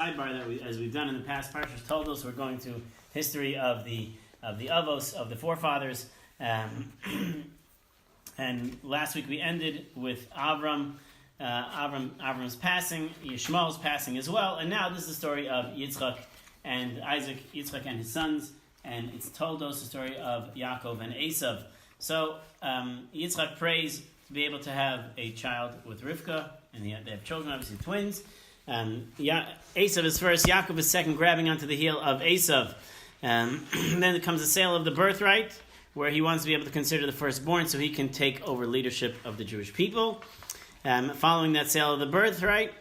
Sidebar that as we've done in the past, Parsha Toldot, we're going through history of the avos, of the forefathers, and last week we ended with Avram's passing, Yishmael's passing as well, and now this is the story of Yitzchak and Isaac, Yitzchak and his sons, and it's Toldos, the story of Yaakov and Esav. So Yitzchak prays to be able to have a child with Rivka, and they have children, obviously twins. Esav is first, Yaakov is second, grabbing onto the heel of Esav. Then there comes the sale of the birthright, where he wants to be able to consider the firstborn so he can take over leadership of the Jewish people. Following that sale of the birthright,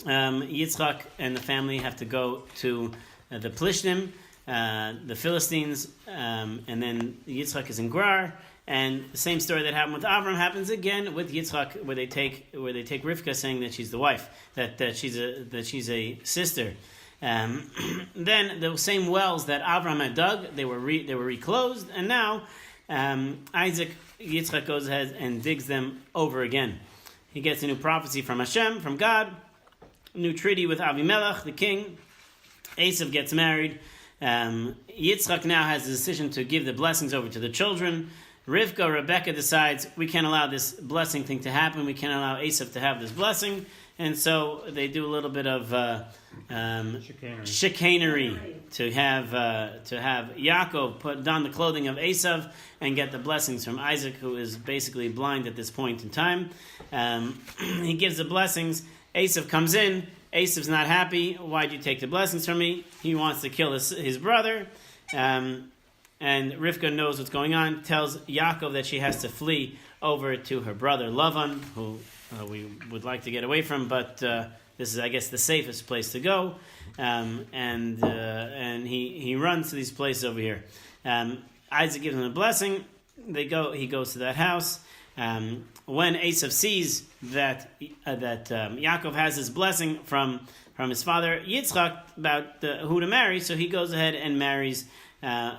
Yitzchak and the family have to go to the Plishtim, the Philistines, and then Yitzchak is in Gerar. And the same story that happened with Avram happens again with Yitzchak, where they take Rivka, saying that she's the wife, that she's a sister. Then the same wells that Avram had dug, they were reclosed, and now Yitzchak goes ahead and digs them over again. He gets a new prophecy from Hashem, from God, a new treaty with Avimelech, the king. Esav gets married. Yitzchak now has the decision to give the blessings over to the children. Rebecca decides we can't allow this blessing thing to happen. We can't allow Esav to have this blessing, and so they do a little bit of chicanery to have Yaakov put don the clothing of Esav and get the blessings from Isaac, who is basically blind at this point in time. He gives the blessings. Esav comes in. Esav's not happy. Why'd you take the blessings from me? He wants to kill his brother. And Rivka knows what's going on, tells Yaakov that she has to flee over to her brother Lavan, who we would like to get away from, but this is, I guess, the safest place to go. And he runs to these places over here. Isaac gives him a blessing. He goes to that house. When Esav sees that Yaakov has his blessing from his father Yitzchak about who to marry, so he goes ahead and marries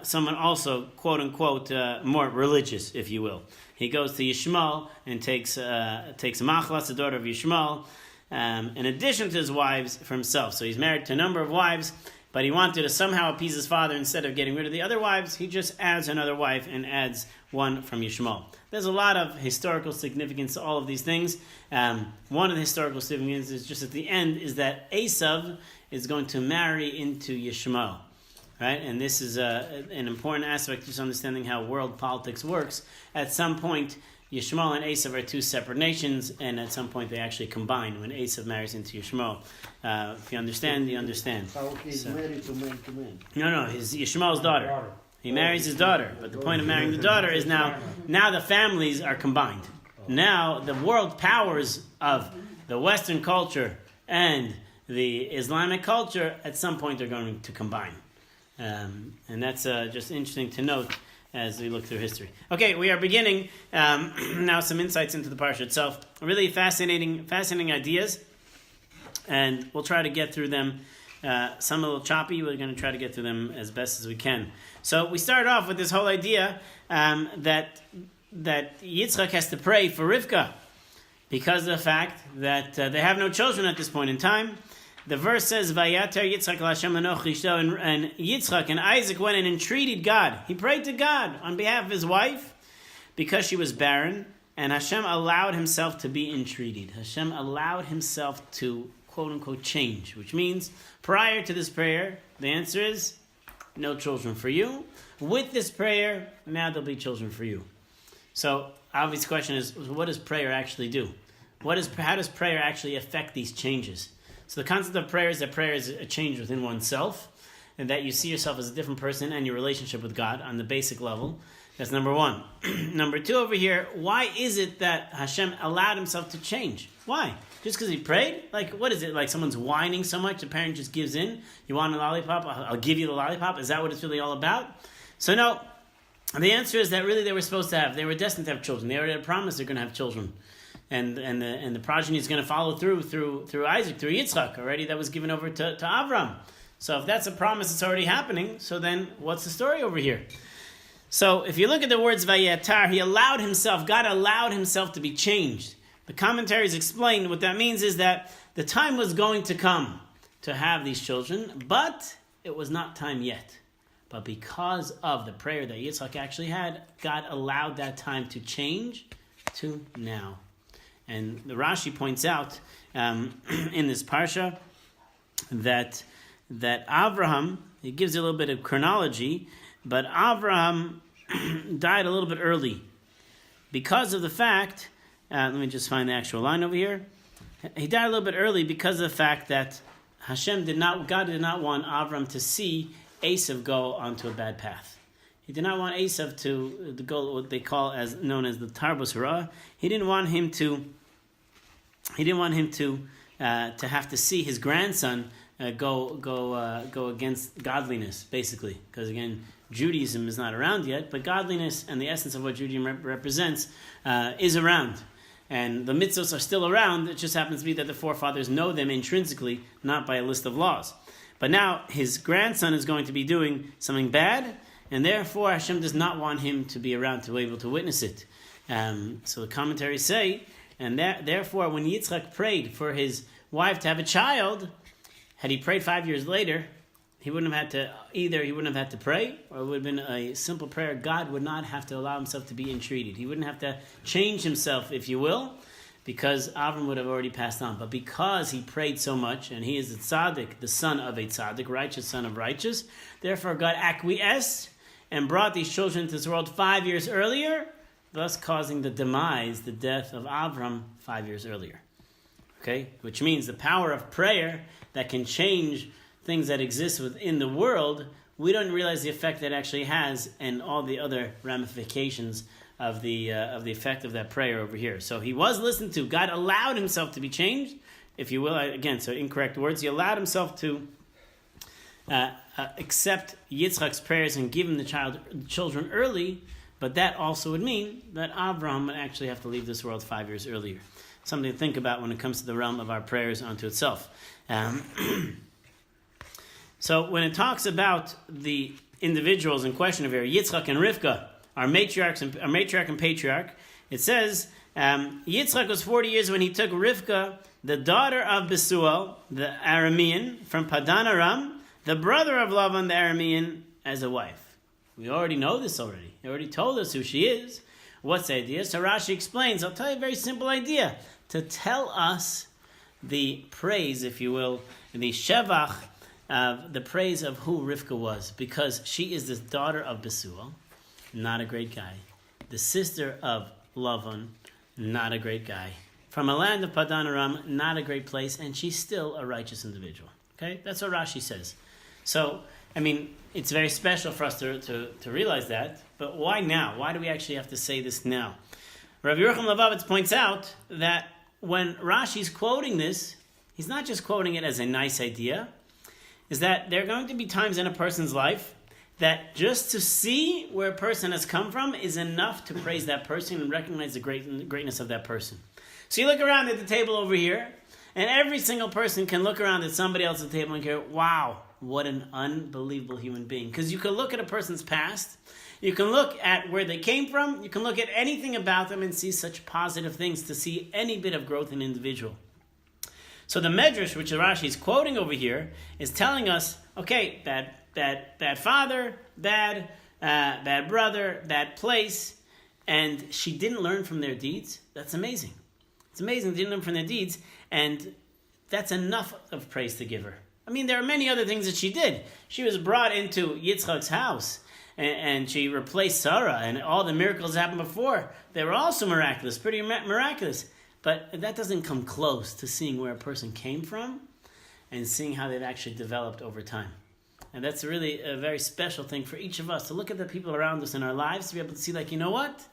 someone also, quote unquote, more religious, if you will. He goes to Yishmael and takes Machlas, the daughter of Yishmael, in addition to his wives, for himself. So he's married to a number of wives, but he wanted to somehow appease his father. Instead of getting rid of the other wives, he just adds another wife and adds one from Yishmael. There's a lot of historical significance to all of these things. One of the historical significance is just at the end is that Esav is going to marry into Yishmael. Right, and this is an important aspect of just understanding how world politics works. At some point, Yishmael and Esav are two separate nations, and at some point they actually combine when Esav marries into Yishmael. If you understand, you understand. So he's married to man. No, he's Yishmael's daughter. He marries his daughter, but the point of marrying the daughter is now the families are combined. Now the world powers of the Western culture and the Islamic culture at some point are going to combine. And that's just interesting to note as we look through history. Okay, we are beginning now some insights into the Parsha itself. Really fascinating ideas, and we'll try to get through them. Some a little choppy. We're going to try to get through them as best as we can. So we start off with this whole idea that Yitzchak has to pray for Rivka because of the fact that they have no children at this point in time. The verse says, "Vayater Yitzchak l'Hashem Enoch Rishto," and Yitzchak and Isaac went and entreated God. He prayed to God on behalf of his wife because she was barren, and Hashem allowed himself to be entreated. Hashem allowed himself to, quote unquote, change, which means prior to this prayer, the answer is no children for you. With this prayer, now there'll be children for you. So, obvious question is, what does prayer actually do? How does prayer actually affect these changes? So the concept of prayer is that prayer is a change within oneself, and that you see yourself as a different person and your relationship with God on the basic level. That's number one. Number two over here, why is it that Hashem allowed himself to change? Why? Just because he prayed? Like, what is it? Like someone's whining so much, the parent just gives in? You want a lollipop? I'll give you the lollipop. Is that what it's really all about? So no, the answer is that really they were destined to have children. They already had promised they're going to have children. And the progeny is going to follow through Isaac, through Yitzchak. Already that was given over to Avram. So if that's a promise that's already happening, so then what's the story over here? So if you look at the words Vayatar, God allowed himself to be changed. The commentaries explain what that means is that the time was going to come to have these children, but it was not time yet. But because of the prayer that Yitzchak actually had, God allowed that time to change to now. And the Rashi points out in this Parsha that Avraham, he gives you a little bit of chronology, but Avraham died a little bit early because of the fact, let me just find the actual line over here. He died a little bit early because of the fact that God did not want Avram to see Esav go onto a bad path. He did not want Esav to go what they call known as the Tarbus Ra. He didn't want him to have to see his grandson go against godliness, basically, because again, Judaism is not around yet, but godliness and the essence of what Judaism represents is around. And the mitzvahs are still around. It just happens to be that the forefathers know them intrinsically, not by a list of laws. But now his grandson is going to be doing something bad, and therefore Hashem does not want him to be around to be able to witness it. So the commentaries say, and therefore when Yitzchak prayed for his wife to have a child, had he prayed 5 years later, he wouldn't have had to pray, or it would have been a simple prayer. God would not have to allow himself to be entreated. He wouldn't have to change himself, if you will, because Avram would have already passed on. But because he prayed so much, and he is a tzaddik, the son of a tzaddik, righteous son of righteous, therefore God acquiesced and brought these children into this world 5 years earlier, thus causing the death of Avram 5 years earlier. Okay? Which means the power of prayer that can change things that exist within the world, we don't realize the effect that actually has and all the other ramifications of the effect of that prayer over here. So he was listened to. God allowed himself to be changed, if you will. Again, so incorrect words. He allowed himself to accept Yitzchak's prayers and give him the children early, but that also would mean that Avraham would actually have to leave this world 5 years earlier. Something to think about when it comes to the realm of our prayers unto itself. So when it talks about the individuals in question of here, Yitzchak and Rivka, our matriarch and patriarch, it says Yitzchak was 40 years when he took Rivka, the daughter of Besuel, the Aramean, from Padan Aram, the brother of Lavan, the Aramean, as a wife. We already know this already. He already told us who she is. What's the idea? So Rashi explains, I'll tell you a very simple idea, to tell us the praise, if you will, the shevach, the praise of who Rivka was, because she is the daughter of Besuel, not a great guy, the sister of Lavan, not a great guy, from a land of Padan Aram, not a great place, and she's still a righteous individual. Okay, that's what Rashi says. So, I mean, it's very special for us to realize that, but why now? Why do we actually have to say this now? Rabbi Yerucham Levavitz points out that when Rashi's quoting this, he's not just quoting it as a nice idea, is that there are going to be times in a person's life that just to see where a person has come from is enough to praise that person and recognize the greatness of that person. So you look around at the table over here, and every single person can look around at somebody else's table and go, wow, what an unbelievable human being. Because you can look at a person's past, you can look at where they came from, you can look at anything about them and see such positive things, to see any bit of growth in an individual. So the Medrash, which Rashi is quoting over here, is telling us, okay, bad father, bad brother, bad place, and she didn't learn from their deeds. That's amazing. It's amazing they didn't learn from their deeds, and that's enough of praise to give her. I mean, there are many other things that she did. She was brought into Yitzchak's house, and she replaced Sarah, and all the miracles that happened before. They were also miraculous, pretty miraculous. But that doesn't come close to seeing where a person came from and seeing how they've actually developed over time. And that's really a very special thing for each of us, to look at the people around us in our lives, to be able to see, like, you know what?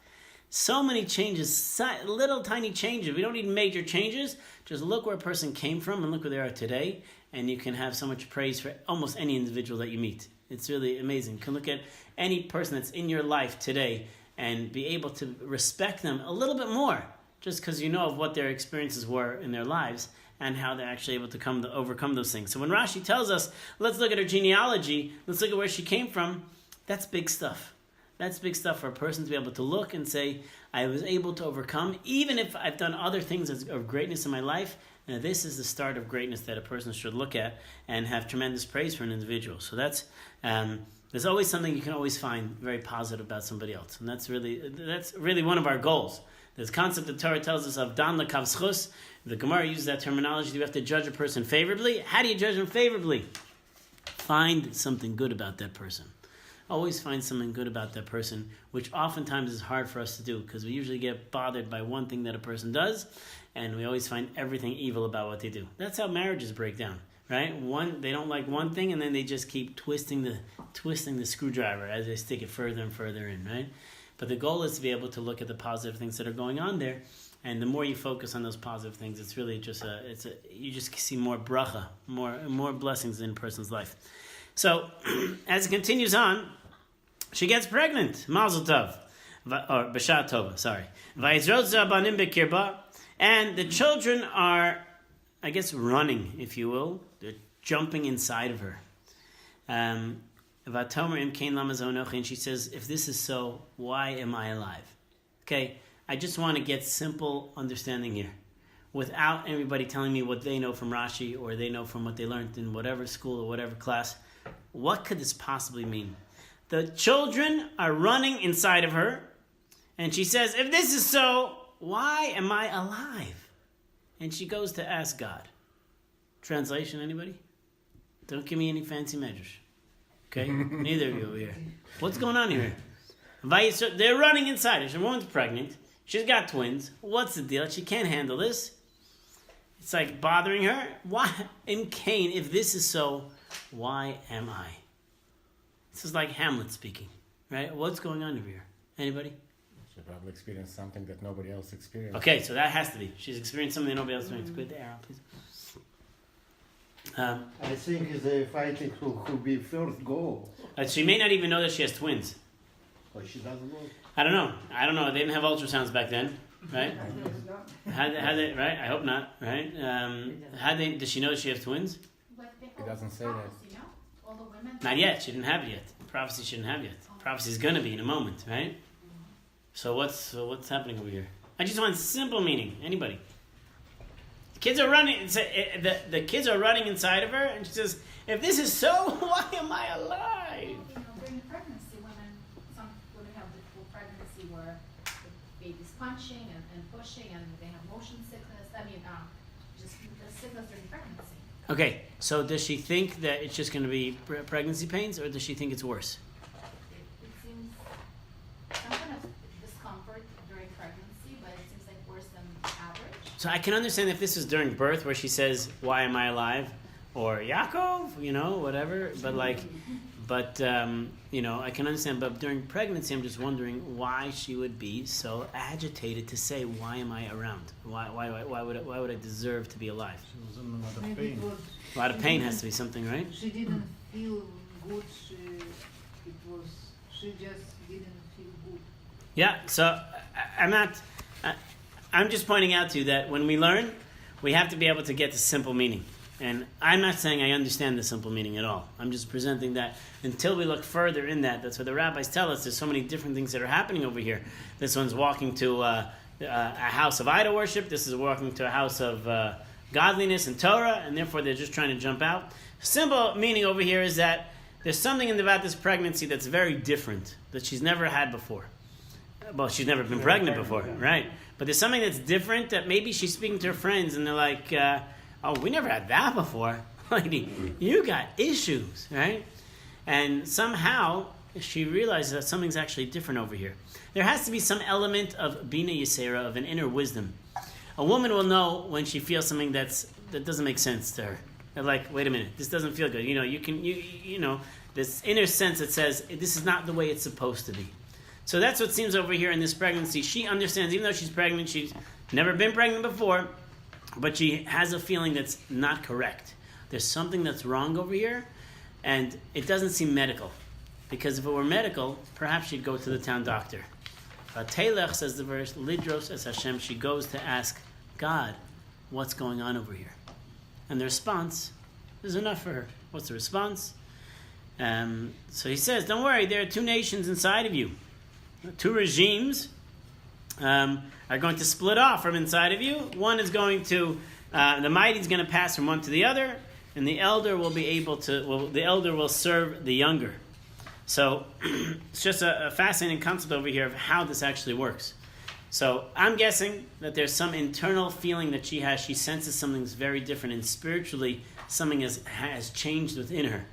So many changes, little tiny changes. We don't need major changes. Just look where a person came from and look where they are today, and you can have so much praise for almost any individual that you meet. It's really amazing. You can look at any person that's in your life today and be able to respect them a little bit more, just because you know of what their experiences were in their lives and how they're actually able to overcome those things. So when Rashi tells us, let's look at her genealogy, let's look at where she came from, that's big stuff. That's big stuff for a person to be able to look and say, I was able to overcome, even if I've done other things of greatness in my life, Now, this is the start of greatness that a person should look at and have tremendous praise for an individual. So that's there's always something you can always find very positive about somebody else, and that's really one of our goals. This concept the Torah tells us of dan lekav zchus. The Gemara uses that terminology. You have to judge a person favorably. How do you judge him favorably? Find something good about that person. Always find something good about that person, which oftentimes is hard for us to do because we usually get bothered by one thing that a person does, and we always find everything evil about what they do. That's how marriages break down, right? They don't like one thing, and then they just keep twisting the screwdriver as they stick it further and further in, right? But the goal is to be able to look at the positive things that are going on there, and the more you focus on those positive things, it's really just you just see more bracha, more blessings in a person's life. So, as it continues on, she gets pregnant. Mazel tov, or b'shat tova. Sorry. Vayizrot zabanim bekirba, and the children are, I guess, running, if you will. They're jumping inside of her. Vatomer im kain lama zonochi, and she says, "If this is so, why am I alive?" Okay, I just want to get simple understanding here, without everybody telling me what they know from Rashi or they know from what they learned in whatever school or whatever class. What could this possibly mean? The children are running inside of her, and she says, if this is so, why am I alive? And she goes to ask God. Translation, anybody? Don't give me any fancy measures. Okay? Neither of you over here. What's going on here? They're running inside her. She woman's pregnant. She's got twins. What's the deal? She can't handle this. It's like bothering her. Why? In Cain, if this is so, why am I? This is like Hamlet speaking, right? What's going on over here? Anybody? She probably experienced something that nobody else experienced. Okay, so that has to be. She's experienced something that nobody else experienced. Good there, please. I think the fighting could be first goal. She may not even know that she has twins. Oh, she doesn't know. I don't know. They didn't have ultrasounds back then, right? Had they, right? I hope not, right? Does she know that she has twins? It doesn't say that. Not yet. She didn't have it yet. Prophecy she didn't have yet. Prophecy is going to be in a moment, right? So what's happening over here? I just want simple meaning. Anybody? The kids are running. The kids are running inside of her, and she says, "If this is so, why am I alive?" During pregnancy, some women have difficult pregnancy where the baby's punching and pushing, and they have motion sickness. Just the sickness during pregnancy. Okay, so does she think that it's just going to be pregnancy pains, or does she think it's worse? It seems some kind of discomfort during pregnancy, but it seems like worse than average. So I can understand if this is during birth, where she says, "Why am I alive?" or Yaakov, whatever. But I can understand. But during pregnancy, I'm just wondering why she would be so agitated to say, "Why am I around? Why would I deserve to be alive?" She was in a lot of pain. A lot of pain has to be something, right? She didn't feel good. She just didn't feel good. Yeah. So I'm just pointing out to you that when we learn, we have to be able to get the simple meaning. And I'm not saying I understand the simple meaning at all. I'm just presenting that until we look further in that. That's what the rabbis tell us. There's so many different things that are happening over here. This one's walking to a house of idol worship. This is walking to a house of godliness and Torah, and therefore they're just trying to jump out. Simple meaning over here is that there's something about this pregnancy that's very different, that she's never had before. Well, she's never been pregnant before, right? But there's something that's different that maybe she's speaking to her friends, and they're like, "Oh, we never had that before. Lady, you got issues, right?" And somehow she realizes that something's actually different over here. There has to be some element of Bina Yisera, of an inner wisdom. A woman will know when she feels something that doesn't make sense to her. They're like, "Wait a minute, this doesn't feel good." This inner sense that says this is not the way it's supposed to be. So that's what seems over here in this pregnancy. She understands, even though she's pregnant, she's never been pregnant before, but she has a feeling that's not correct. There's something that's wrong over here, and it doesn't seem medical. Because if it were medical, perhaps she'd go to the town doctor. Vatelech, says the verse, Lidros es Hashem, she goes to ask God, what's going on over here? And the response is enough for her. What's the response? So he says, don't worry, there are two nations inside of you. Two regimes are going to split off from inside of you. One is going to the mighty is going to pass from one to the other, and the elder will be able to. The elder will serve the younger. So it's just a fascinating concept over here of how this actually works. So I'm guessing that there's some internal feeling that she has. She senses something's very different, and spiritually something has changed within her.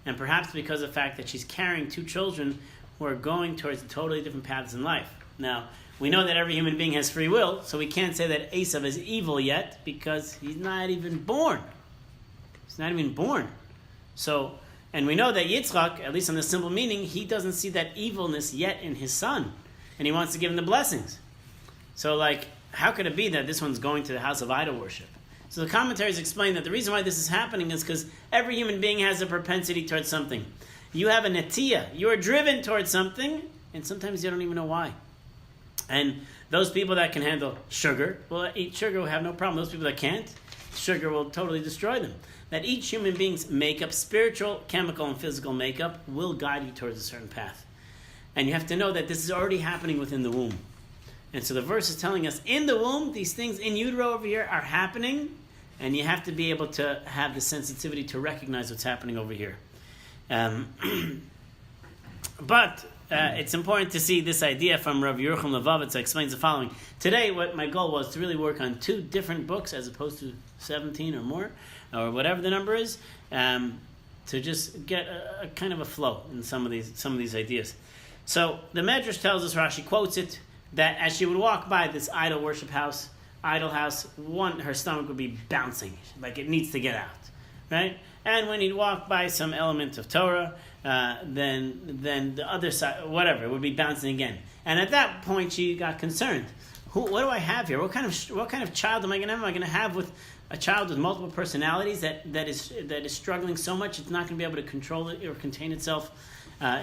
And perhaps because of the fact that she's carrying two children who are going towards totally different paths in life. Now, we know that every human being has free will, so we can't say that Esav is evil yet because he's not even born. He's not even born. So, and we know that Yitzchak, at least on the simple meaning, he doesn't see that evilness yet in his son. And he wants to give him the blessings. So, how could it be that this one's going to the house of idol worship? So the commentaries explain that the reason why this is happening is because every human being has a propensity towards something. You have a netiya. You are driven towards something, and sometimes you don't even know why. And those people that can handle sugar will eat sugar, will have no problem. Those people that can't, sugar will totally destroy them. That each human being's makeup, spiritual, chemical, and physical makeup, will guide you towards a certain path. And you have to know that this is already happening within the womb. And so the verse is telling us, in the womb, these things in utero over here are happening, and you have to be able to have the sensitivity to recognize what's happening over here. But it's important to see this idea from Rav Yerucham Levovitz that explains the following. Today, what my goal was to really work on 2 different books as opposed to 17 or more, or whatever the number is, to just get a kind of a flow in some of these ideas. So the Medrash tells us, Rashi quotes it, that as she would walk by this idol house, her stomach would be bouncing, like it needs to get out, right? And when he'd walk by some element of Torah, then the other side, whatever, it would be bouncing again. And at that point, she got concerned. What do I have here? What kind of child am I going to have? Am I going to have with a child with multiple personalities that is struggling so much it's not going to be able to control it or contain itself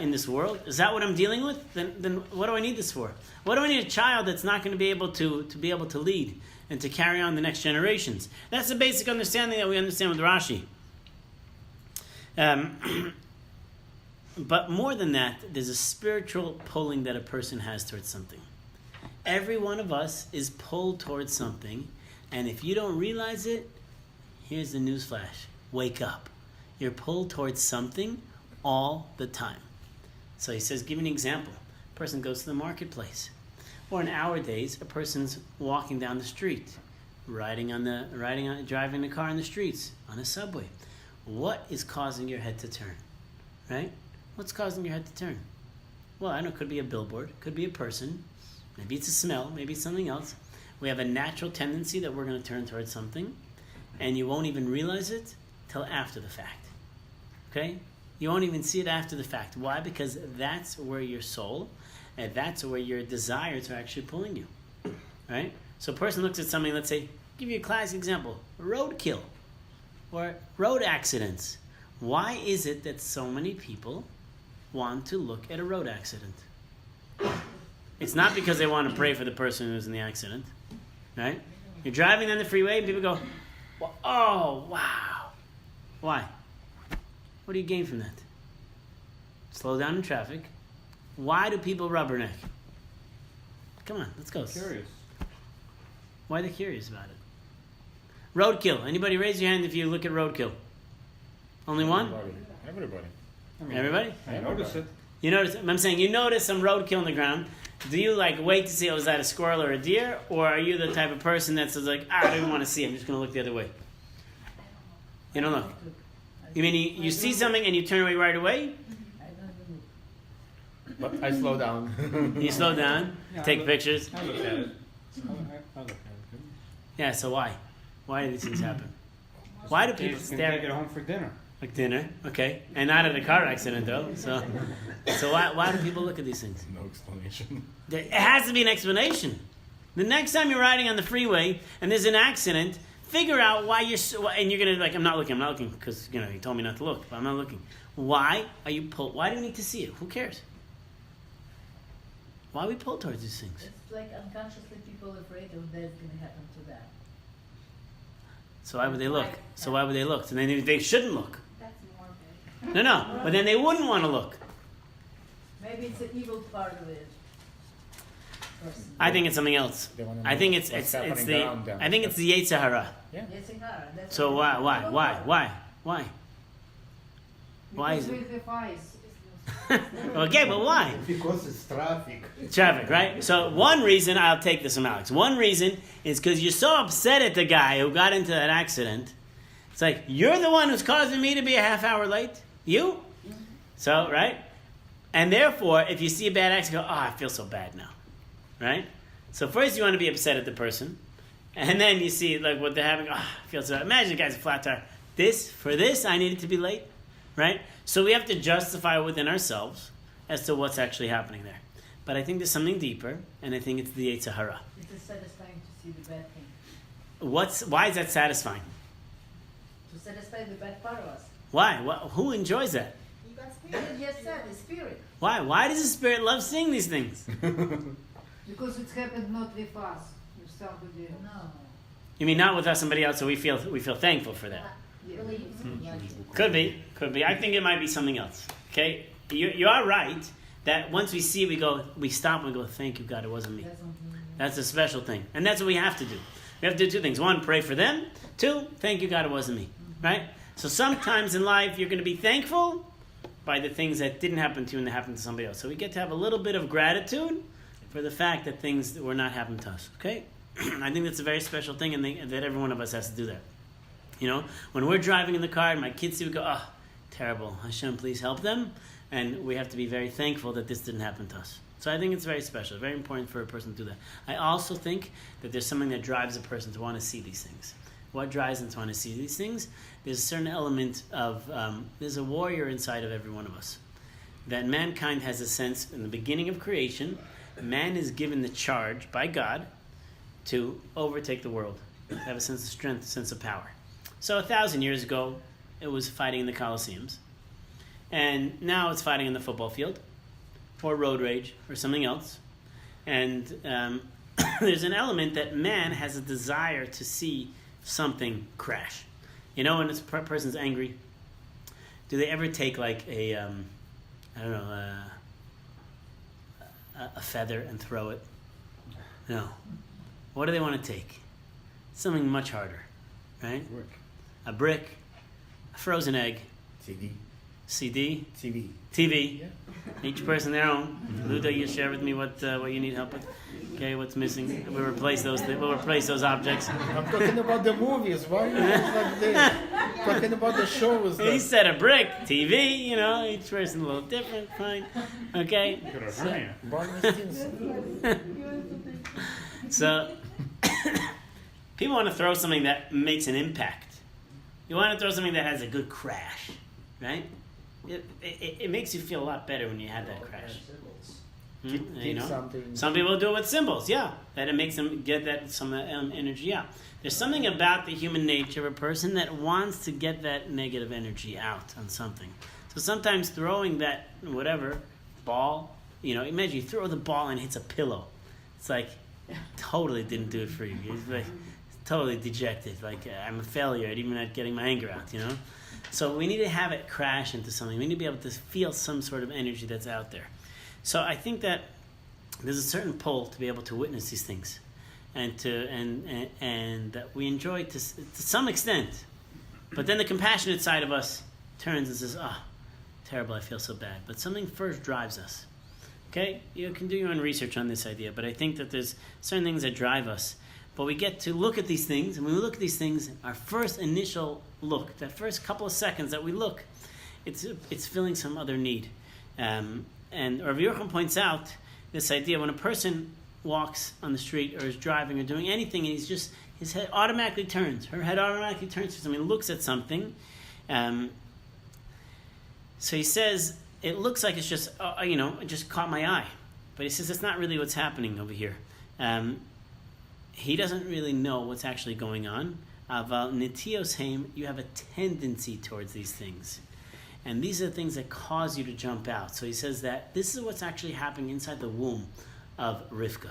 in this world? Is that what I'm dealing with? Then what do I need this for? What do I need a child that's not going to be able to lead and to carry on the next generations? That's the basic understanding that we understand with Rashi. But more than that, there's a spiritual pulling that a person has towards something. Every one of us is pulled towards something, and if you don't realize it, here's the newsflash. Wake up. You're pulled towards something all the time. So he says, give me an example. A person goes to the marketplace. Or in our days, a person's walking down the street, driving the car in the streets, on a subway. What is causing your head to turn? Right? What's causing your head to turn? Well, I don't know, it could be a billboard, it could be a person, maybe it's a smell, maybe it's something else. We have a natural tendency that we're going to turn towards something, and you won't even realize it till after the fact. Okay? You won't even see it after the fact. Why? Because that's where your soul, and that's where your desires are actually pulling you. Right? So a person looks at something, let's say, give you a classic example, roadkill, or road accidents. Why is it that so many people want to look at a road accident? It's not because they want to pray for the person who's in the accident, right? You're driving on the freeway and people go, oh, wow. Why? What do you gain from that? Slow down in traffic. Why do people rubberneck? Come on, let's go. Curious. Why are they curious about it? Roadkill. Anybody raise your hand if you look at roadkill? Only one? Everybody. Everybody? I noticed it. You notice? I'm saying you notice some roadkill on the ground. Do you wait to see, is that a squirrel or a deer, or are you the type of person that says I don't even want to see. I'm just going to look the other way. You don't look. You mean you see something and you turn away right away? But I slow down. You slow down, take pictures. I look at it. I look at it. Yeah. So why? Why do these things happen? Why do people Can stare? take it home for dinner. Like dinner, okay, and not in a car accident though. So why do people look at these things? No explanation. It has to be an explanation. The next time you're riding on the freeway and there's an accident, figure out why and you're gonna I'm not looking because he told me not to look, but I'm not looking. Why are you pulled? Why do you need to see it? Who cares? Why are we pulled towards these things? It's like unconsciously people are afraid of that's going to happen to them. So why would they look? So then they shouldn't look. That's morbid. No, but then they wouldn't want to look. Maybe it's an evil part of it. I think it's something else. They wanna I know think it's what's the happening around them. I think it's the Yetzer Hara. Yeah. Yes, in her. That's So why- why? Why is Because it? we have eyes. Okay, but why? Because it's traffic. Traffic, right? So one reason, I'll take this from Alex. One reason is because you're so upset at the guy who got into that accident. It's like, you're the one who's causing me to be a half hour late? You? So, right? And therefore, if you see a bad accident, go, oh, I feel so bad now. Right? So first you want to be upset at the person. And then you see like what they're having, oh, I feel so bad. Imagine the guy's a flat tire. For this, I needed to be late. Right? So we have to justify within ourselves as to what's actually happening there. But I think there's something deeper, and I think it's the Yetzer Hara. It is satisfying to see the bad thing. Why is that satisfying? To satisfy the bad part of us. Why? Who enjoys that? You got You spirit. just said the spirit. Why? Why does the spirit love seeing these things? Because it happened not with us, with somebody else. No. You mean not with us, somebody else, so we feel thankful for that. Relieved. Yeah. Could be. I think it might be something else. Okay, you are right that once we see, we stop and we go, thank you, God, it wasn't me. That's something. That's a special thing, and that's what we have to do. We have to do two things: one, pray for them; two, thank you, God, it wasn't me. Right? So sometimes in life, you're going to be thankful by the things that didn't happen to you and that happened to somebody else. So we get to have a little bit of gratitude for the fact that things were not happening to us. Okay, I think that's a very special thing, and that every one of us has to do that. You know, when we're driving in the car and my kids see, we go, oh, terrible. Hashem, please help them. And we have to be very thankful that this didn't happen to us. So I think it's very special, very important for a person to do that. I also think that there's something that drives a person to want to see these things. What drives them to want to see these things? There's a certain element of, there's a warrior inside of every one of us. That mankind has a sense, in the beginning of creation, man is given the charge by God to overtake the world, to have a sense of strength, a sense of power. So 1,000 years ago, it was fighting in the Colosseums. And now it's fighting in the football field, or road rage, or something else. And there's an element that man has a desire to see something crash. You know, when a person's angry, do they ever take like a feather and throw it? No. What do they want to take? Something much harder, right? Work. A brick, a frozen egg, CD. CD, TV. TV. Yeah. Each person their own. Luda, you share with me what you need help with. Okay, what's missing? We'll replace those objects. I'm talking about the movies. Why are you like this? Talking about the shows. He said a brick, TV. You know, each person a little different. Fine. Okay. Barney Stinson. So people want to throw something that makes an impact. You want to throw something that has a good crash, right? It makes you feel a lot better when you have that crash. You know, something. some people do it with symbols, yeah, that it makes them get that some energy out. There's something about the human nature of a person that wants to get that negative energy out on something. So sometimes throwing that whatever ball, you know, imagine you throw the ball and it hits a pillow. It's like totally didn't do it for you. It's like totally dejected. Like I'm a failure at even not getting my anger out. You know. So we need to have it crash into something. We need to be able to feel some sort of energy that's out there. So I think that there's a certain pull to be able to witness these things, and that we enjoy to some extent. But then the compassionate side of us turns and says, "Ah, terrible! I feel so bad." But something first drives us. Okay, you can do your own research on this idea, but I think that there's certain things that drive us. But we get to look at these things, and when we look at these things, our first initial look, that first couple of seconds that we look, it's filling some other need. And Rabbi Yochanan points out this idea when a person walks on the street or is driving or doing anything, and his head automatically turns, her head automatically turns to something, looks at something. So he says, it looks like it's just, it just caught my eye. But he says, it's not really what's happening over here. He doesn't really know what's actually going on. Aval netios heim, you have a tendency towards these things. And these are the things that cause you to jump out. So he says that this is what's actually happening inside the womb of Rivka,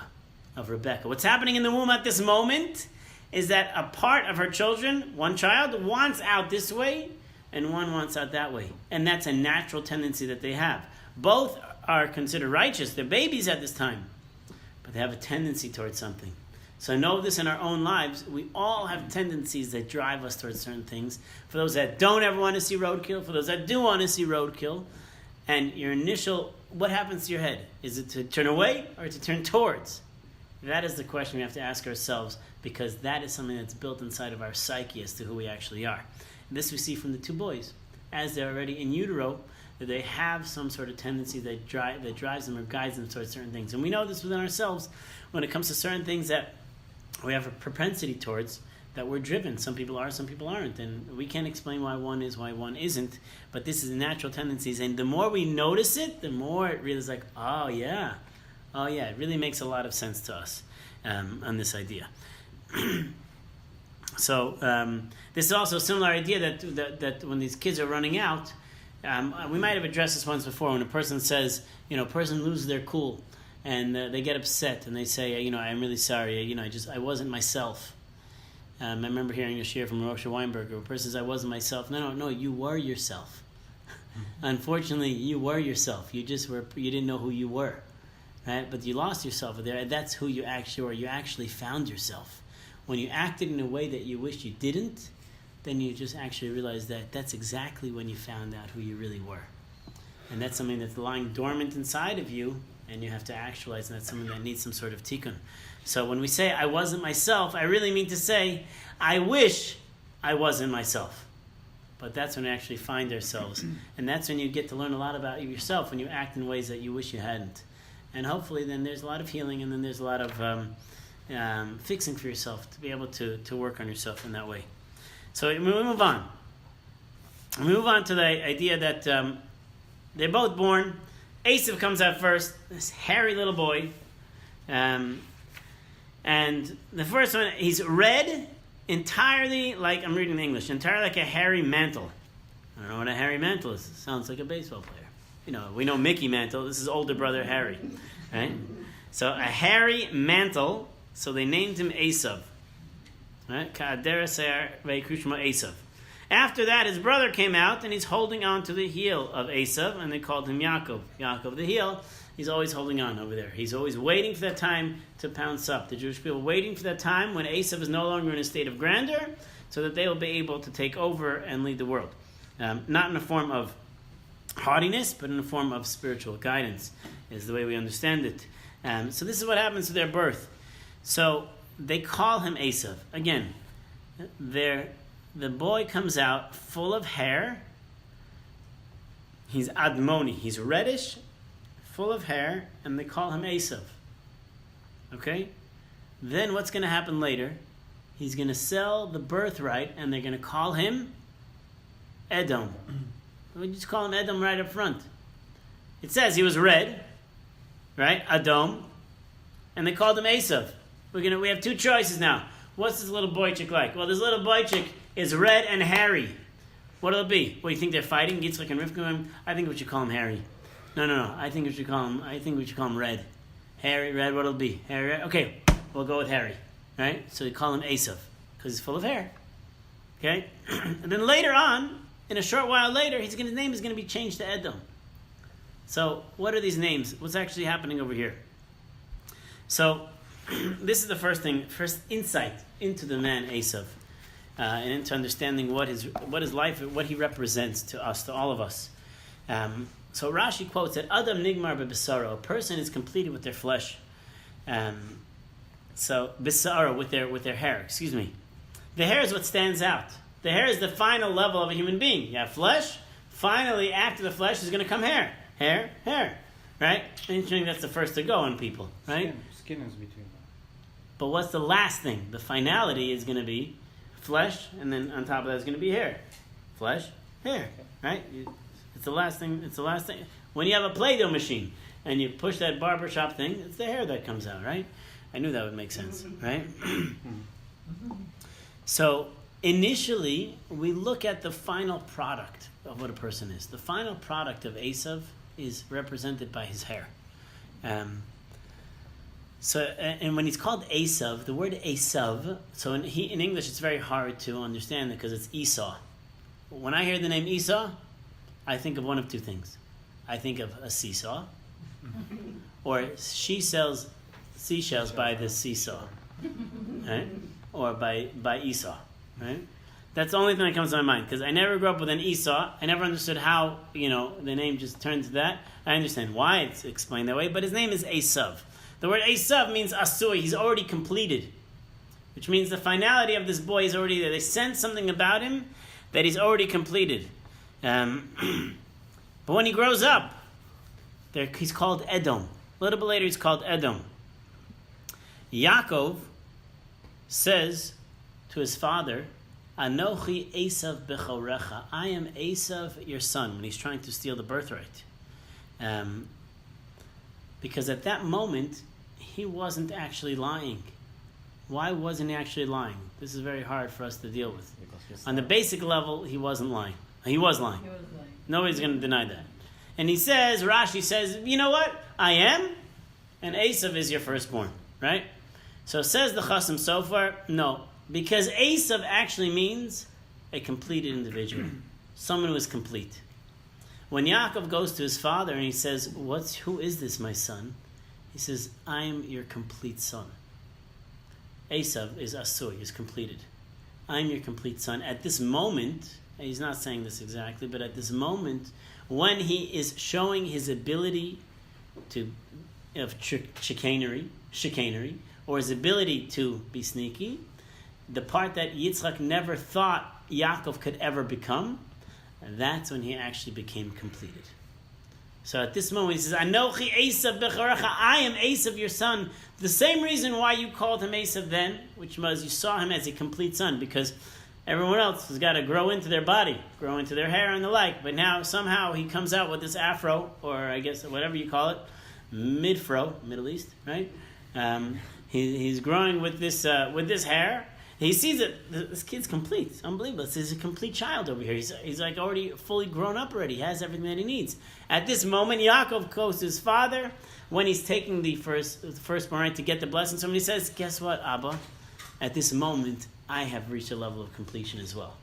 of Rebecca. What's happening in the womb at this moment is that a part of her children, one child, wants out this way, and one wants out that way. And that's a natural tendency that they have. Both are considered righteous. They're babies at this time. But they have a tendency towards something. So know this in our own lives. We all have tendencies that drive us towards certain things. For those that don't ever want to see roadkill, for those that do want to see roadkill, and your initial, what happens to your head? Is it to turn away or to turn towards? That is the question we have to ask ourselves, because that is something that's built inside of our psyche as to who we actually are. And this we see from the two boys. As they're already in utero, that they have some sort of tendency that drives them or guides them towards certain things. And we know this within ourselves when it comes to certain things that we have a propensity towards, that we're driven. Some people are, some people aren't. And we can't explain why one is, why one isn't. But this is natural tendencies. And the more we notice it, the more it really is like, oh yeah, it really makes a lot of sense to us on this idea. So this is also a similar idea that when these kids are running out, we might have addressed this once before, when a person says, a person loses their cool and they get upset and they say, I'm really sorry, I wasn't myself. I remember hearing a share from Rosh Weinberg, where a person says, I wasn't myself. No, you were yourself. Unfortunately, you were yourself. You didn't know who you were, right? But you lost yourself there. That's who you actually were. You actually found yourself. When you acted in a way that you wished you didn't, then you just actually realize that that's exactly when you found out who you really were. And that's something that's lying dormant inside of you, and you have to actualize, and that's something that needs some sort of tikkun. So when we say, I wasn't myself, I really mean to say, I wish I wasn't myself. But that's when we actually find ourselves. And that's when you get to learn a lot about yourself, when you act in ways that you wish you hadn't. And hopefully then there's a lot of healing, and then there's a lot of fixing for yourself to be able to work on yourself in that way. So we move on. We move on to the idea that they're both born. Esav comes out first, this hairy little boy. And the first one, he's red, entirely like, I'm reading in English, entirely like a hairy mantle. I don't know what a hairy mantle is. It sounds like a baseball player. We know Mickey Mantle. This is older brother Harry. Right? So a hairy mantle, so they named him Esav. Right? Esav. After that, his brother came out, and he's holding on to the heel of Esav, and they called him Yaakov. Yaakov, the heel, he's always holding on over there. He's always waiting for that time to pounce up. The Jewish people waiting for that time when Esav is no longer in a state of grandeur, so that they will be able to take over and lead the world. Not in the form of haughtiness, but in the form of spiritual guidance, is the way we understand it. So this is what happens to their birth. So they call him Esav. Again, the boy comes out full of hair. He's admoni. He's reddish, full of hair, and they call him Esav. Okay? Then what's going to happen later? He's going to sell the birthright, and they're going to call him Edom. We just call him Edom right up front. It says he was red, right? Edom. And they called him Esav. We have two choices now. What's this little boychik like? Well, this little boychik is red and hairy. What'll it be? What, you think they're fighting? Yitzchak and Rivka? I think we should call him Harry. No. I think we should call him Red. Harry, Red, what'll it be? Harry, Red? Okay, we'll go with Harry. Right? So we call him Esav, because he's full of hair. Okay? And then later on, in a short while later, his name is going to be changed to Edom. So, what are these names? What's actually happening over here? So, this is the first insight into the man Esav, and into understanding what his life, what he represents to us, to all of us. So Rashi quotes that Adam nigmar bebesaro, a person is completed with their flesh. So besaro, with their hair. Excuse me. The hair is what stands out. The hair is the final level of a human being. You have flesh. Finally, after the flesh is going to come hair. Hair. Right? Interesting. That's the first to go on people. Right? Skin is between them. But what's the last thing? The finality is going to be flesh, and then on top of that is going to be hair. Flesh, hair. Right? It's the last thing. When you have a Play-Doh machine and you push that barbershop thing, it's the hair that comes out, right? I knew that would make sense, right? So initially, we look at the final product of what a person is. The final product of Esav is represented by his hair. And when he's called Esav, the word Esav, so in English it's very hard to understand because it's Esau. When I hear the name Esau, I think of one of two things. I think of a seesaw, or she sells seashells by the seesaw. right? Or by Esau, right? That's the only thing that comes to my mind, because I never grew up with an Esau. I never understood how, the name just turned to that. I understand why it's explained that way, but his name is Esav. The word Esav means asui. He's already completed, which means the finality of this boy is already there. They sense something about him that he's already completed. But when he grows up, he's called Edom. A little bit later, he's called Edom. Yaakov says to his father, Anochi Esav bechorecha. I am Esav, your son, when he's trying to steal the birthright. Because at that moment, he wasn't actually lying. Why wasn't he actually lying? This is very hard for us to deal with. On the basic level, he wasn't lying. He was lying. Nobody's going to deny that. And he says, Rashi says, you know what? I am, and Esav is your firstborn, right? So says the Chasam Sofer, no. Because Esav actually means a completed individual. Someone who is complete. When Yaakov goes to his father and he says, who is this, my son? He says, I am your complete son. Esav is Asui, is completed. I am your complete son. At this moment, and he's not saying this exactly, but at this moment, when he is showing his ability of chicanery, or his ability to be sneaky, the part that Yitzchak never thought Yaakov could ever become, that's when he actually became completed. So at this moment he says, Anochi Esav becharecha, I am Esav your son. The same reason why you called him Esav then, which was you saw him as a complete son, because everyone else has got to grow into their body, grow into their hair and the like. But now somehow he comes out with this afro, or I guess whatever you call it, mid-fro, Middle East, right? He's growing with this hair. He sees that this kid's complete. It's unbelievable. He's a complete child over here. He's like already fully grown up already. He has everything that he needs. At this moment, Yaakov goes to his father when he's taking the firstborn right to get the blessing. Somebody says, guess what, Abba? At this moment, I have reached a level of completion as well.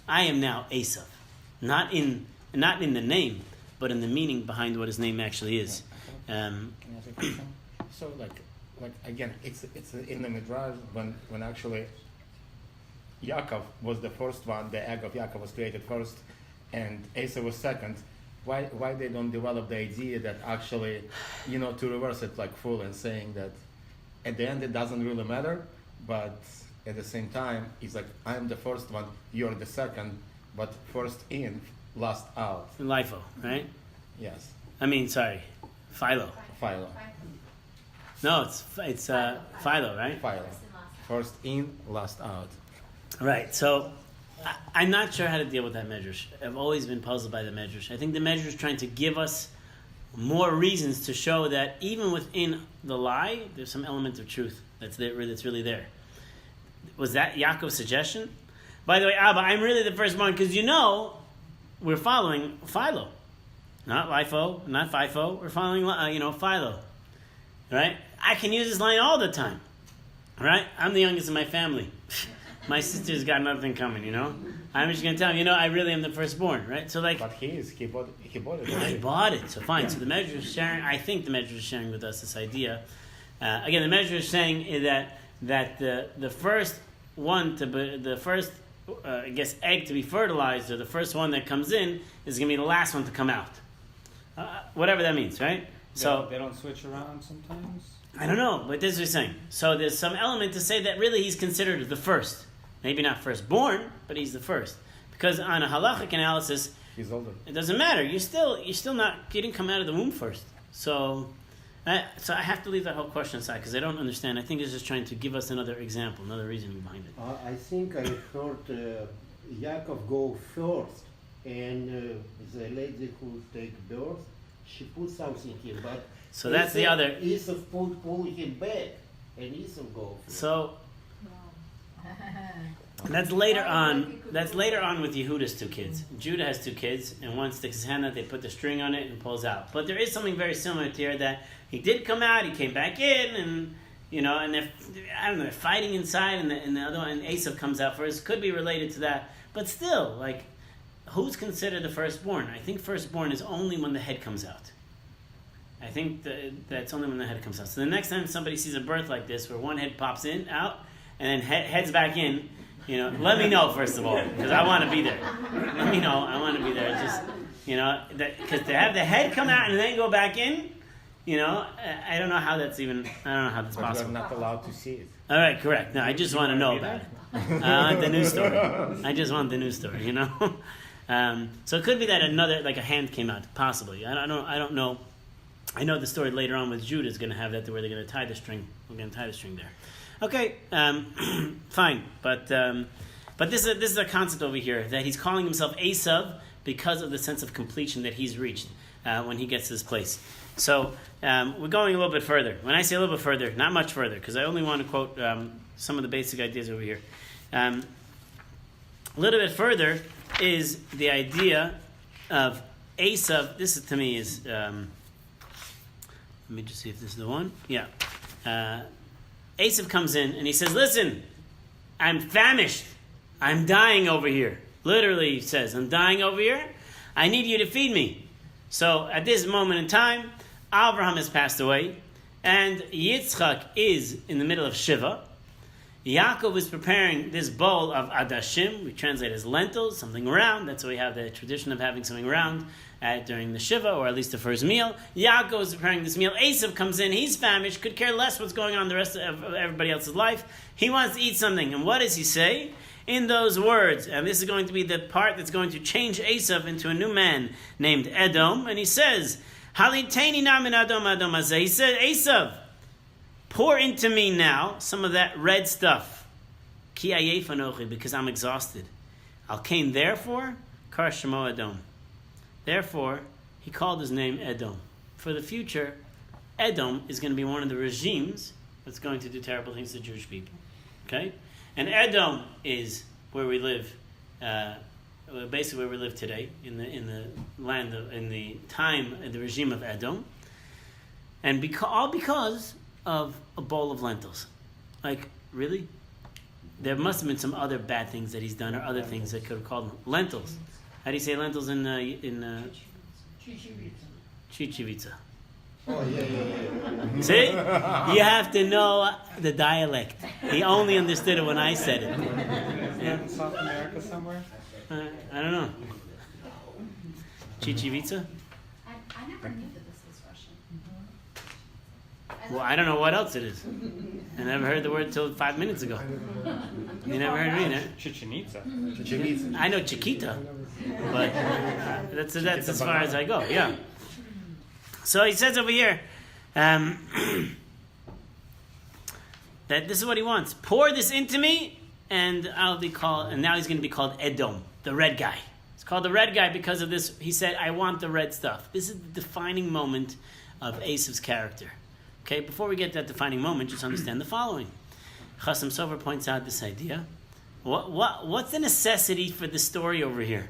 I am now Esav. Not in the name, but in the meaning behind what his name actually is. Can I ask a question? So like again, it's in the Midrash when actually Yaakov was the first one, the egg of Yaakov was created first, and Esau was second. Why they don't develop the idea that actually, to reverse it like full and saying that at the end it doesn't really matter, but at the same time it's like I'm the first one, you're the second, but first in, last out. LIFO, right? Yes. Philo. Philo. No, it's Philo, right? Philo. First in, last out. Right. So I'm not sure how to deal with that medrash. I've always been puzzled by the medrash. I think the medrash is trying to give us more reasons to show that even within the lie, there's some element of truth that's really there. Was that Yaakov's suggestion? By the way, Abba, I'm really the first one because we're following Philo, not LIFO, not FIFO. We're following Philo, right? I can use this line all the time, right? I'm the youngest in my family. My sister's got nothing coming, I'm just going to tell him, I really am the firstborn, right? So But he bought it. He bought it, so fine. So the measure is sharing, I think the measure is sharing with us this idea. Again, the measure is saying that the first one egg to be fertilized, or the first one that comes in, is going to be the last one to come out. Whatever that means, right? So they don't switch around sometimes? I don't know, but this is what he's saying. So there's some element to say that really he's considered the first. Maybe not firstborn, but he's the first. Because on a halachic analysis, he's older. It doesn't matter. You didn't come out of the womb first. So I have to leave that whole question aside because I don't understand. I think it's just trying to give us another example, another reasoning behind it. I think I heard Yaakov go first, and the lady who take birth, she put something here, but so that's the other. Esau pull him back, and Esau go first. So that's later on. That's later on with Yehuda's two kids. Judah has two kids, and one sticks his hand out. They put the string on it and pulls out. But there is something very similar to here that he did come out. He came back in, and and they're fighting inside, and the other one, and Esau comes out first. Could be related to that, but still, who's considered the firstborn? I think firstborn is only when the head comes out. I think that's only when the head comes out. So the next time somebody sees a birth like this, where one head pops out, and then heads back in, let me know first of all, because I want to be there. Let me know. I want to be there. Just, because to have the head come out and then go back in, I don't know how that's possible. You're not allowed to see it. All right, correct. No, I just want to know about it. I want the news story. I just want the news story, So it could be that a hand came out, possibly. I don't know. I know the story later on with Judah is going to have that, where they're going to tie the string. We're going to tie the string there. Okay, fine. But this is a concept over here, that he's calling himself Esav because of the sense of completion that he's reached when he gets to this place. So we're going a little bit further. When I say a little bit further, not much further, because I only want to quote some of the basic ideas over here. A little bit further is the idea of Esav. This to me is... let me just see if this is the one. Yeah. Esav comes in and he says, listen, I'm famished. I'm dying over here. Literally, he says, I'm dying over here. I need you to feed me. So at this moment in time, Abraham has passed away, and Yitzchak is in the middle of Shiva. Yaakov is preparing this bowl of adashim. We translate as lentils, something round. That's why we have the tradition of having something round during the Shiva, or at least the first meal. Yaakov is preparing this meal. Esav comes in. He's famished, could care less what's going on in the rest of everybody else's life. He wants to eat something. And what does he say? In those words, and this is going to be the part that's going to change Esav into a new man named Edom. And he says, Haliteni na min Adom Adom hazeh. He said, Esav, pour into me now some of that red stuff. Ki ayef anochi, because I'm exhausted. Al kain, therefore, kar shemo Edom. Therefore, he called his name Edom. For the future, Edom is going to be one of the regimes that's going to do terrible things to Jewish people. Okay? And Edom is where we live, basically where we live today, in the land, in the time, in the regime of Edom. And all because of a bowl of lentils. Like, really? There must have been some other bad things that he's done, or other things that could have called them lentils. How do you say lentils in Chichivitsa? Oh, yeah. See? You have to know the dialect. He only understood it when I said it. Yeah. In South America somewhere? I don't know. Chichivitsa? I never knew that this was Russian. Well, I don't know what else it is. I never heard the word until 5 minutes ago. You never heard me, right? Chichen Itza. I know Chiquita, but that's as far as I go. Yeah. So he says over here that this is what he wants: pour this into me, and I'll be called. And now he's going to be called Edom, the red guy. It's called the red guy because of this. He said, "I want the red stuff." This is the defining moment of Esav's character. Okay, before we get to that defining moment, just understand the following. Chasam Sofer points out this idea. What's the necessity for the story over here?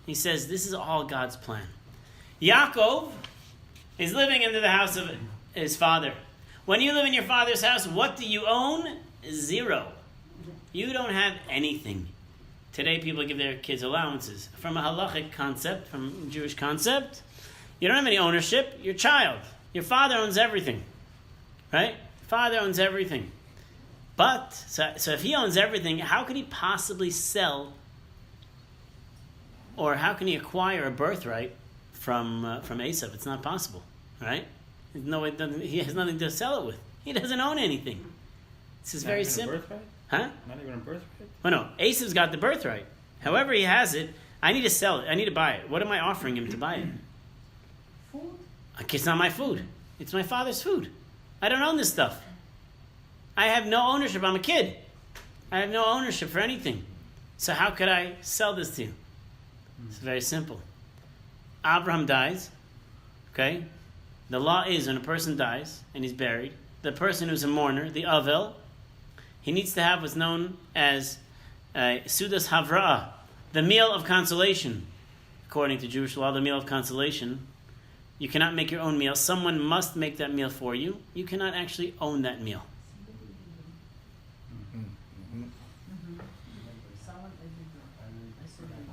He says this is all God's plan. Yaakov is living into the house of his father. When you live in your father's house, what do you own? Zero. You don't have anything. Today people give their kids allowances. From a halachic concept, from a Jewish concept, you don't have any ownership. Your child. Your father owns everything. Right? Father owns everything. But, so if he owns everything, how could he possibly sell, or how can he acquire a birthright from Esav? It's not possible. Right? No, he has nothing to sell it with. He doesn't own anything. This is very simple. Huh? Not even a birthright? Oh no, Esav's got the birthright. However he has it, I need to sell it. I need to buy it. What am I offering him to buy it? Food? It's not my food. It's my father's food. I don't own this stuff. I have no ownership. I'm a kid. I have no ownership for anything. So how could I sell this to you? It's very simple. Abraham dies. Okay? The law is when a person dies and he's buried, the person who's a mourner, the Avel, he needs to have what's known as Sudas Havra'ah, the meal of consolation. According to Jewish law, the meal of consolation. You cannot make your own meal. Someone must make that meal for you. You cannot actually own that meal.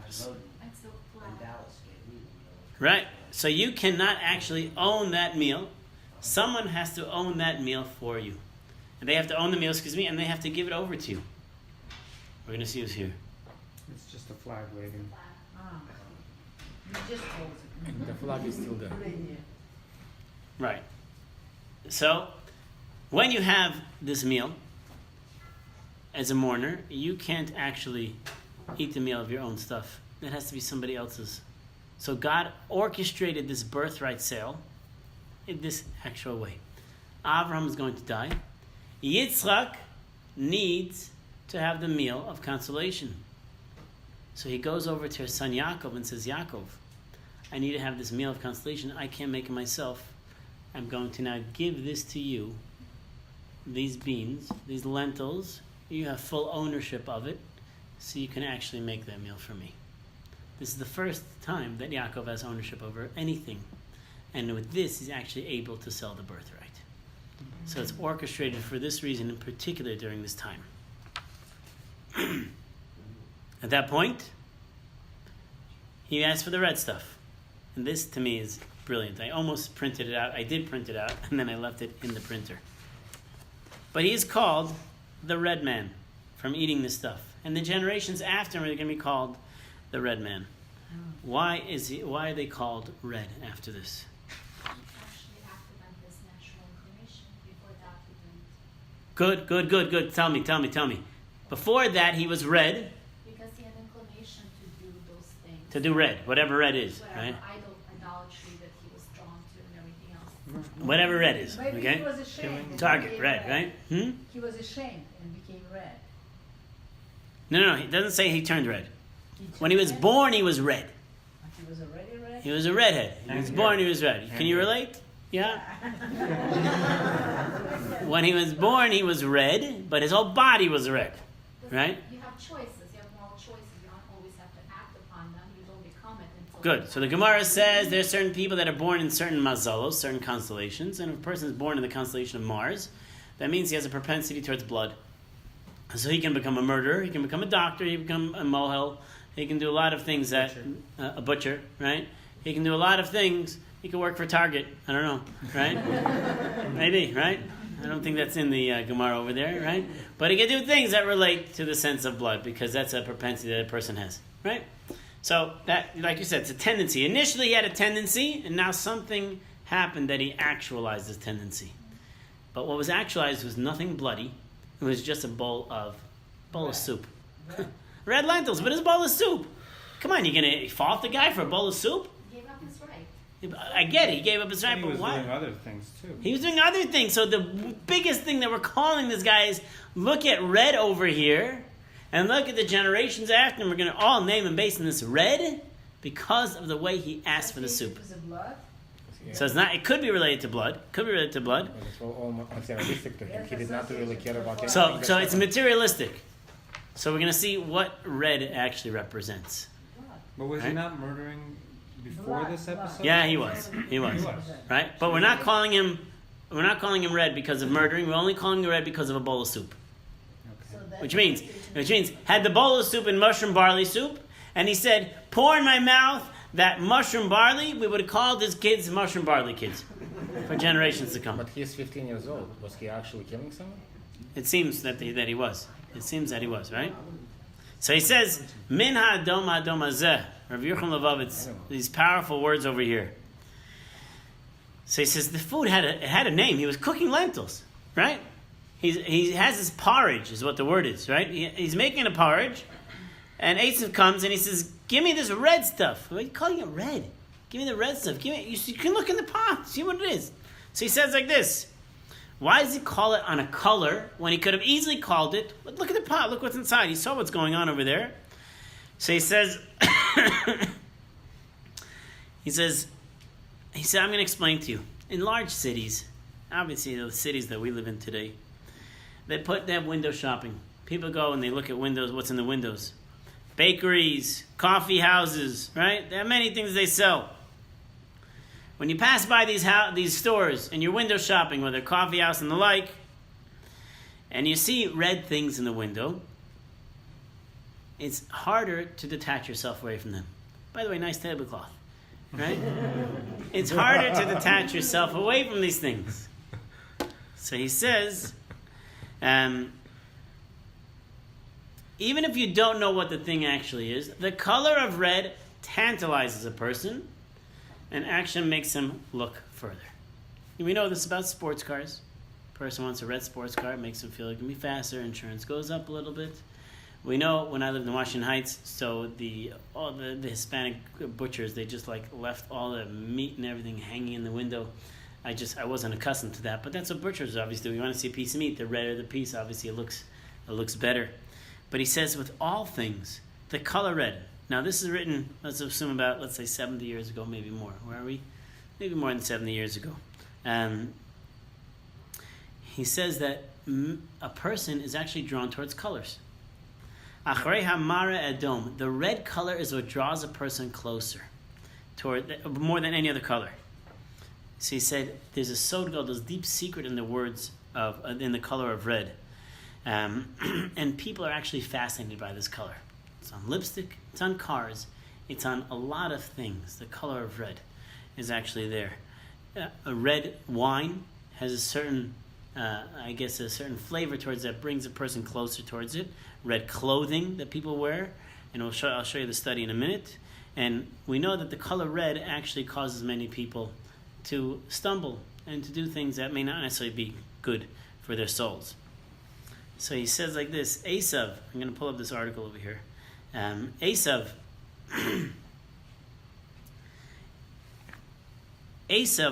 That's so flat. Right? So you cannot actually own that meal. Someone has to own that meal for you. And they have to own the meal, and they have to give it over to you. We're going to see who's here. It's just a flag waving. Ah. You just hold it. And the flag is still there. Right. So, when you have this meal, as a mourner, you can't actually eat the meal of your own stuff. It has to be somebody else's. So God orchestrated this birthright sale in this actual way. Avraham is going to die. Yitzchak needs to have the meal of consolation. So he goes over to his son Yaakov and says, Yaakov, I need to have this meal of consolation. I can't make it myself. I'm going to now give this to you. These beans, these lentils, you have full ownership of it, so you can actually make that meal for me. This is the first time that Yaakov has ownership over anything. And with this, he's actually able to sell the birthright. So it's orchestrated for this reason in particular during this time. At that point, he asked for the red stuff. And this, to me, is brilliant. I almost printed it out. I did print it out, and then I left it in the printer. But he is called the red man from eating this stuff. And the generations after him are going to be called the red man. Why are they called red after this? Actually acted on his natural inclination. Before that, he didn't. Good. Tell me. Before that, he was red. Because he had inclination to do those things. To do red, whatever red is, Whatever right? idolatry that he was drawn to and everything else. Whatever red is, Maybe okay? he was ashamed. and Target, became red, right? He was ashamed and became red. No, it doesn't say he turned red. He When he was turned born, he was red. red. He was already red. He was a redhead. He was born, he was red. Can you relate? Yeah? When he was born, he was red, but his whole body was red, right? You have choices. You have moral choices. You don't always have to act upon them. You don't become it until. Good. So the Gemara says there's certain people that are born in certain mazalos, certain constellations, and if a person is born in the constellation of Mars, that means he has a propensity towards blood. So he can become a murderer, he can become a doctor, he can become a mohel, he can do a lot of things that a butcher, right? He can do a lot of things. He can work for Target. I don't know, right? Maybe, right? I don't think that's in the Gemara over there, right? But he can do things that relate to the sense of blood because that's a propensity that a person has, right? So that, like you said, it's a tendency. Initially, he had a tendency, and now something happened that he actualized his tendency. But what was actualized was nothing bloody. It was just a bowl of soup. Red lentils, but it's a bowl of soup. Come on, you gonna fault the guy for a bowl of soup? He gave up his right. I get it, he gave up his right, He but was why? doing other things too. He was doing other things. So the biggest thing that we're calling this guy is look at red over here and look at the generations after him. We're going to all name him based on this red because of the way he asked for the soup. Because of blood. So it's not. It could be related to blood. Could be related to blood. But it's all materialistic to him. He did not really care about anything. So it's materialistic. So we're going to see what red actually represents. But was Right? he not murdering before Blood, this episode? Yeah, he was. He was. Right? But we're not calling him red because of murdering. We're only calling him red because of a bowl of soup. So that Which means had the bowl of soup and mushroom barley soup, and he said, pour in my mouth that mushroom barley, we would have called his kids mushroom barley kids for generations to come. But he's 15 years old. Was he actually killing someone? It seems that he was. It seems that he was, right? So he says, Min ha'adom ha'adom hazeh. Rav Yochanan Levovitz, these powerful words over here. So he says the food had a name. He was cooking lentils, right? He has his porridge, is what the word is, right? He's making a porridge, and Esav comes and he says, give me this red stuff. Why are you calling it red? Give me the red stuff. You can look in the pot, see what it is. So he says like this. Why does he call it on a color when he could have easily called it, but look at the pot, look what's inside. He saw what's going on over there. So he says, he said, I'm going to explain to you. In large cities, obviously the cities that we live in today, they have window shopping. People go and they look at windows, what's in the windows. Bakeries, coffee houses, right? There are many things they sell. When you pass by these stores and you're window shopping, whether coffee house and the like, and you see red things in the window, it's harder to detach yourself away from them. By the way, nice tablecloth. right? It's harder to detach yourself away from these things. So he says, even if you don't know what the thing actually is, the color of red tantalizes a person and actually makes him look further. We know this about sports cars. A person wants a red sports car, it makes him feel it can be faster, insurance goes up a little bit. We know when I lived in Washington Heights, so all the Hispanic butchers, they just like left all the meat and everything hanging in the window. I wasn't accustomed to that, but that's what butchers obviously do. You want to see a piece of meat, the redder the piece, obviously it looks better. But he says with all things, the color red. Now this is written, let's assume about, let's say 70 years ago, maybe more. Where are we? Maybe more than 70 years ago. He says that a person is actually drawn towards colors. Achrei hamara edom. The red color is what draws a person closer, more than any other color. So he said, there's a sod gadol, there's deep secret in the words in the color of red, and people are actually fascinated by this color. It's on lipstick, it's on cars, it's on a lot of things. The color of red is actually there. A red wine has a certain flavor towards that, brings a person closer towards it. Red clothing that people wear, and I'll show you the study in a minute. And we know that the color red actually causes many people to stumble and to do things that may not necessarily be good for their souls. So he says like this, Esav, I'm going to pull up this article over here. Esav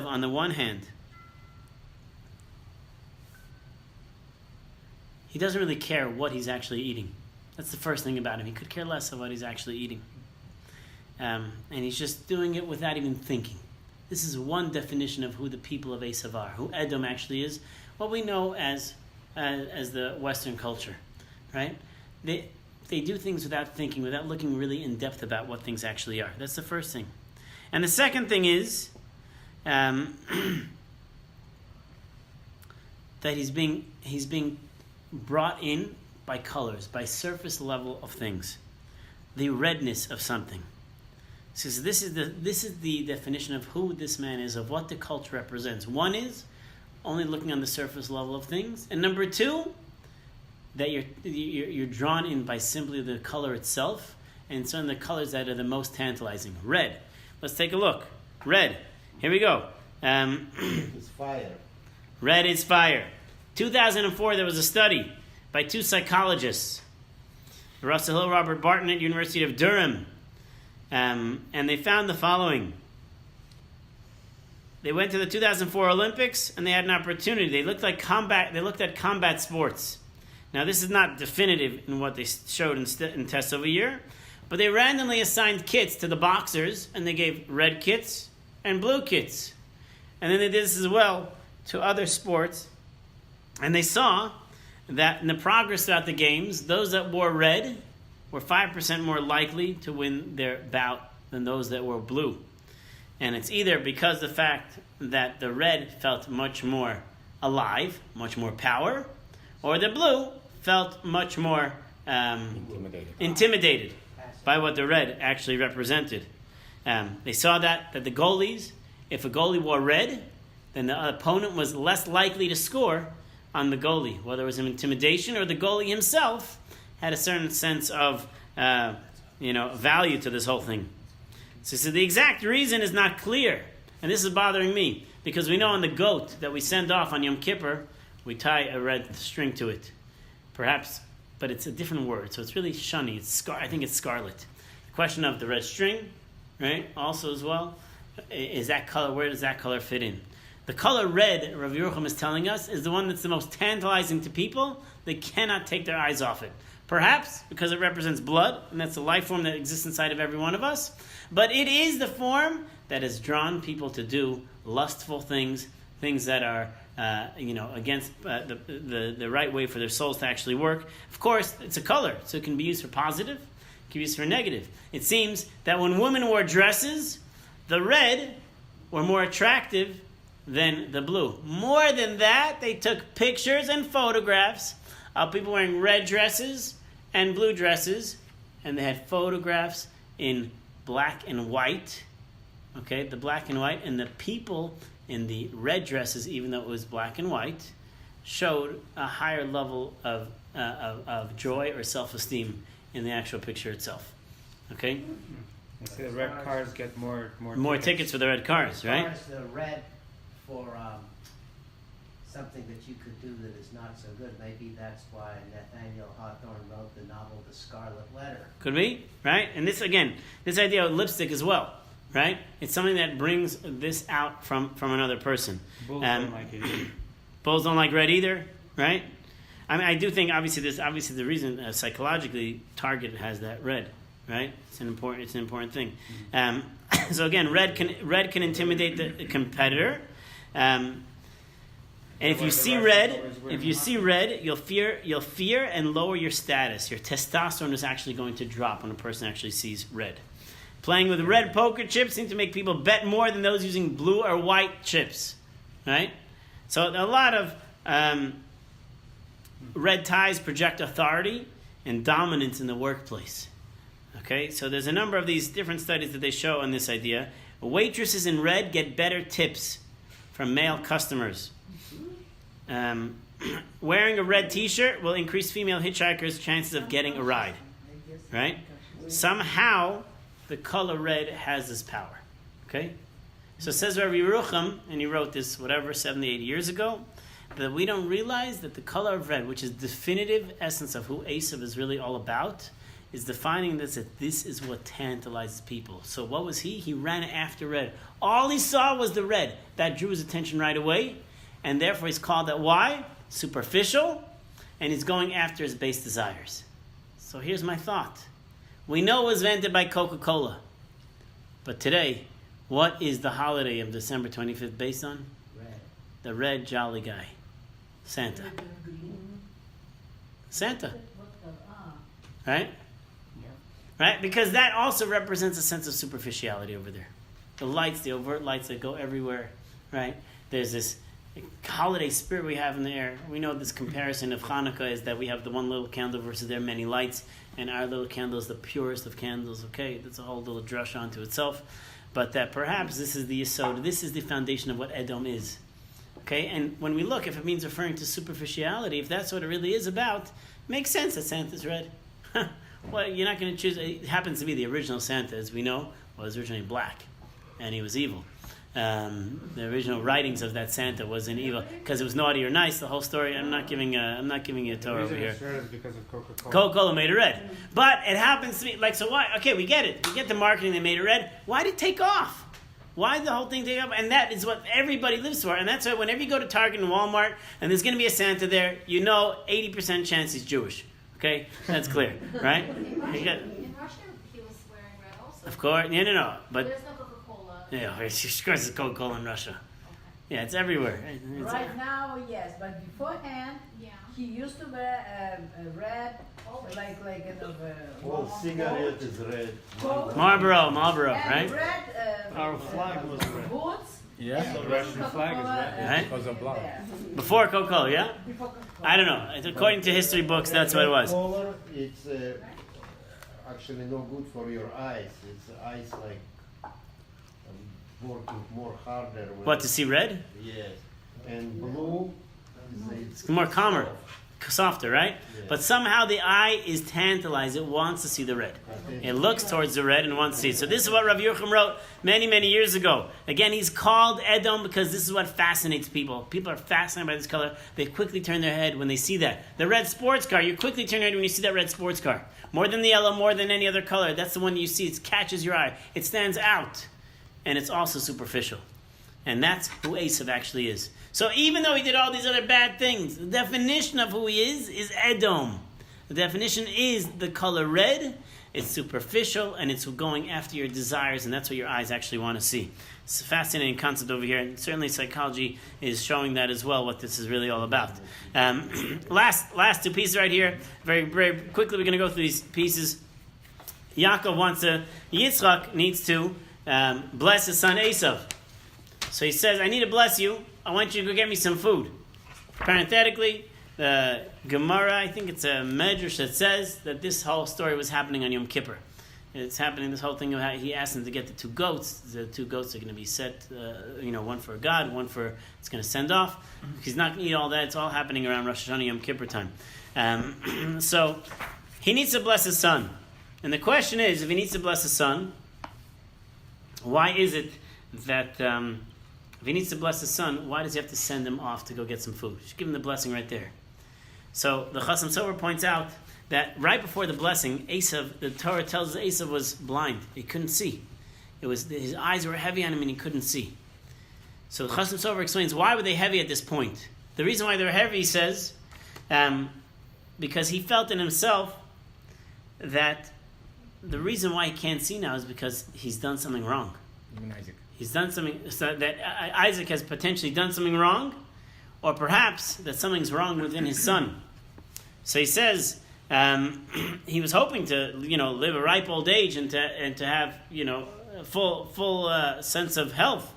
on the one hand, he doesn't really care what he's actually eating. That's the first thing about him. He could care less of what he's actually eating. And he's just doing it without even thinking. This is one definition of who the people of Esav are, who Edom actually is, what we know as the Western culture, right? They do things without thinking, without looking really in depth about what things actually are. That's the first thing. And the second thing is that he's being brought in by colors, by surface level of things, the redness of something. So this is the definition of who this man is, of what the culture represents. One is only looking on the surface level of things, and number two, that you're drawn in by simply the color itself, and some of the colors that are the most tantalizing. Red. Let's take a look. Red. Here we go. It's fire. Red is fire. 2004, there was a study by two psychologists, Russell Hill, Robert Barton at University of Durham, and they found the following. They went to the 2004 Olympics and they had an opportunity. They looked at combat sports. Now, this is not definitive in what they showed in tests over a year, but they randomly assigned kits to the boxers, and they gave red kits and blue kits. And then they did this as well to other sports. And they saw that in the progress throughout the games, those that wore red were 5% more likely to win their bout than those that wore blue. And it's either because of the fact that the red felt much more alive, much more power, or the blue felt much more intimidated by what the red actually represented. They saw that the goalies, if a goalie wore red, then the opponent was less likely to score on the goalie, whether it was an intimidation or the goalie himself had a certain sense of value to this whole thing. So the exact reason is not clear, and this is bothering me, because we know on the goat that we send off on Yom Kippur, we tie a red string to it. Perhaps, but it's a different word, so it's really shani. I think it's scarlet. The question of the red string, right? Also as well, is that color? Where does that color fit in? The color red, Rav Yerucham is telling us, is the one that's the most tantalizing to people. They cannot take their eyes off it. Perhaps because it represents blood, and that's the life form that exists inside of every one of us. But it is the form that has drawn people to do lustful things, things that are against the right way for their souls to actually work. Of course, it's a color, so it can be used for positive, it can be used for negative. It seems that when women wore dresses, the red were more attractive than the blue. More than that, they took pictures and photographs of people wearing red dresses and blue dresses, and they had photographs in black and white, okay, the black and white, and the people in the red dresses, even though it was black and white, showed a higher level of joy or self-esteem in the actual picture itself. Okay? I see the red cars get more More tickets for the red cars, right? As far as the red for something that you could do that is not so good, maybe that's why Nathaniel Hawthorne wrote the novel The Scarlet Letter. Could be, right? And this, again, this idea of lipstick as well, right? It's something that brings this out from another person. Bulls don't like it either. Bulls don't like red either, right? I mean, I do think obviously the reason psychologically Target has that red, right? It's an important thing. So again, red can intimidate the competitor. And if you see red, you'll fear and lower your status. Your testosterone is actually going to drop when a person actually sees red. Playing with red poker chips seems to make people bet more than those using blue or white chips, right? So a lot of red ties project authority and dominance in the workplace. Okay, so there's a number of these different studies that they show on this idea. Waitresses in red get better tips from male customers. Wearing a red t-shirt will increase female hitchhikers' chances of getting a ride. Right? Somehow, the color red has this power. Okay? So it says Rabbi Yerucham, and he wrote this, 70, 80 years ago, that we don't realize that the color of red, which is definitive essence of who Esav is really all about, is defining this, that this is what tantalizes people. So what was he? He ran after red. All he saw was the red. That drew his attention right away, and therefore he's called that. Why? Superficial, and he's going after his base desires. So here's my thought. We know it was invented by Coca-Cola, but today, what is the holiday of December 25th based on? Red. The red jolly guy. Santa. Santa. Right? Right? Because that also represents a sense of superficiality over there. The lights, the overt lights that go everywhere. Right? There's this holiday spirit we have in the air. We know this comparison of Hanukkah is that we have the one little candle versus their many lights, and our little candle is the purest of candles. Okay? That's a whole little drush onto itself. But that perhaps this is the yesod, this is the foundation of what Edom is. Okay, and when we look, if it means referring to superficiality, if that's what it really is about, makes sense that Santa's red. Well, you're not going to choose. It happens to be the original Santa, as we know, was originally black, and he was evil. The original writings of that Santa was in evil because it was naughty or nice. The whole story. I'm not giving you a Torah over here. The reason it's red is because of Coca-Cola. Coca-Cola made it red, but it happens to be like so. Why? Okay, we get it. We get the marketing. They made it red. Why did it take off? Why did the whole thing take off? And that is what everybody lives for. And that's why whenever you go to Target and Walmart and there's going to be a Santa there, 80% chance he's Jewish. Okay, that's clear, right? In Russia he was wearing red also. Of course, no. But There's no Coca-Cola. yeah, of course, it's Coca-Cola in Russia. Okay. Yeah, it's everywhere. Right now, yes, but beforehand, Yeah. he used to wear a red, like kind of a All cigarette is red. coat Marlboro, and right? red Our flag was red. boots. Yeah, and the Russian flag is Coca-Cola, red. Right? because of blood. there. Before Coca-Cola, yeah? Before Coca-Cola. I don't know. According to history books, that's what it was. Color, it's actually no good for your eyes. It's eyes like working more harder. What, to see red? Yes. And blue, It's more calmer, softer, right? Yeah. But somehow the eye is tantalized. It wants to see the red. It looks towards the red and wants to see it. So this is what Rabbi Yerucham wrote many, many years ago. Again, he's called Edom because this is what fascinates people. People are fascinated by this color. They quickly turn their head when they see that. The red sports car, you quickly turn your head when you see that red sports car. More than the yellow, more than any other color. That's the one you see. It catches your eye. It stands out. And it's also superficial. And that's who Esav actually is. So even though he did all these other bad things, the definition of who he is Edom. The definition is the color red. It's superficial, and it's going after your desires, and that's what your eyes actually want to see. It's a fascinating concept over here, and certainly psychology is showing that as well, what this is really all about. Last two pieces right here. Very, very quickly, we're going to go through these pieces. Yitzchak needs to bless his son Esav. So he says, I need to bless you. I want you to go get me some food. Parenthetically, the Gemara, I think it's a Medrash that says that this whole story was happening on Yom Kippur. It's happening, this whole thing of how he asked him to get the 2 goats. The 2 goats are going to be set, one for God, one for, it's going to send off. He's not going to eat all that. It's all happening around Rosh Hashanah Yom Kippur time. So he needs to bless his son. And the question is, if he needs to bless his son, why is it that, if he needs to bless his son, why does he have to send him off to go get some food? Just give him the blessing right there. So the Chasam Sofer points out that right before the blessing, Esav, the Torah tells us Esav was blind. He couldn't see. His eyes were heavy on him and he couldn't see. So the Chasam Sofer explains, why were they heavy at this point? The reason why they were heavy, he says, because he felt in himself that the reason why he can't see now is because he's done something wrong. Even Isaac. He's done something, so that Isaac has potentially done something wrong, or perhaps that something's wrong within his son. So he says, he was hoping to, live a ripe old age and to have, a full sense of health.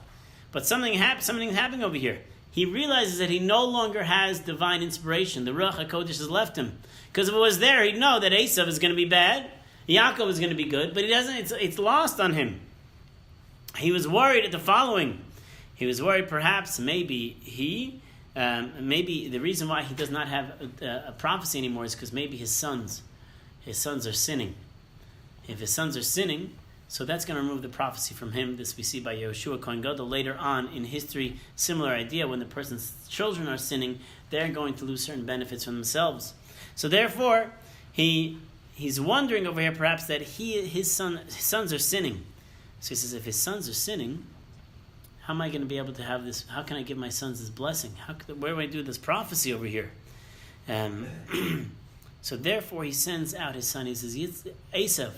But something's happening over here. He realizes that he no longer has divine inspiration. The Ruach HaKodesh has left him. Because if it was there, he'd know that Esav is going to be bad, Yaakov is going to be good, but he doesn't. It's lost on him. He was worried at the following. He was worried perhaps maybe the reason why he does not have a prophecy anymore is because maybe his sons are sinning. If his sons are sinning, so that's going to remove the prophecy from him. This we see by Yehoshua Kohen Gadol later on in history. Similar idea, when the person's children are sinning, they're going to lose certain benefits from themselves. So therefore, he's wondering over here perhaps that his sons are sinning. So he says, if his sons are sinning, how am I going to be able to have this? How can I give my sons this blessing? Where do I do this prophecy over here? So therefore he sends out his son. He says, Esav,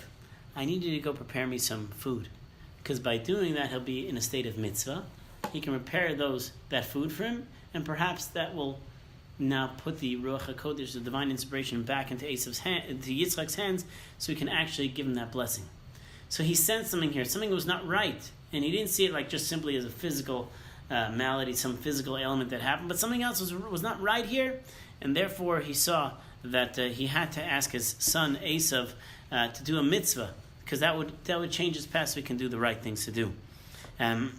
I need you to go prepare me some food. Because by doing that, he'll be in a state of mitzvah. He can prepare that food for him, and perhaps that will now put the Ruach HaKodesh, the divine inspiration, back into Yitzchak's hands, so he can actually give him that blessing. So he sensed something here. Something was not right. And he didn't see it like just simply as a physical malady, some physical ailment that happened, but something else was not right here. And therefore he saw that he had to ask his son Esav to do a mitzvah, because that would change his past so he can do the right things to do. And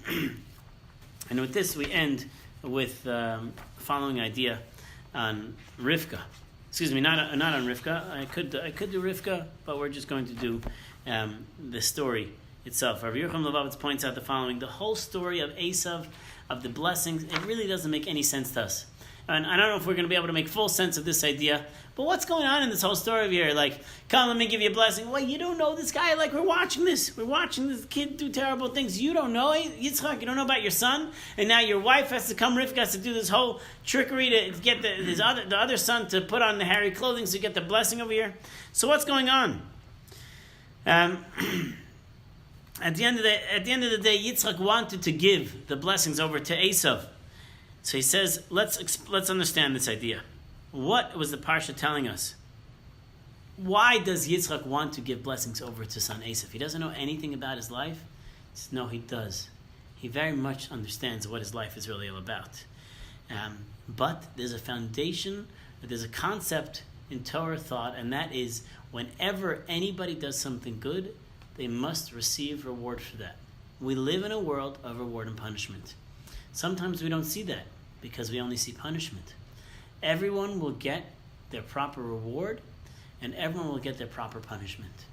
with this we end with the following idea on Rivka. Excuse me, not on Rivka. I could do Rivka, but we're just going to do the story itself. Rabbi Yerucham Levavitz points out the following: the whole story of Esav, of the blessings, it really doesn't make any sense to us. And I don't know if we're going to be able to make full sense of this idea, but what's going on in this whole story of here? Like, come, let me give you a blessing. Well, you don't know this guy. Like, we're watching this kid do terrible things. You don't know Yitzchak. You don't know about your son. And now your wife has to come, Rivka has to do this whole trickery to get the other son to put on the hairy clothing so you get the blessing over here. So what's going on? At the end of the day, Yitzchak wanted to give the blessings over to Esav. So he says, let's understand this idea. What was the Parsha telling us? Why does Yitzchak want to give blessings over to son Esav? He doesn't know anything about his life? No, he does. He very much understands what his life is really all about. But there's a foundation, there's a concept in Torah thought, and that is whenever anybody does something good, they must receive reward for that. We live in a world of reward and punishment. Sometimes we don't see that because we only see punishment. Everyone will get their proper reward and everyone will get their proper punishment.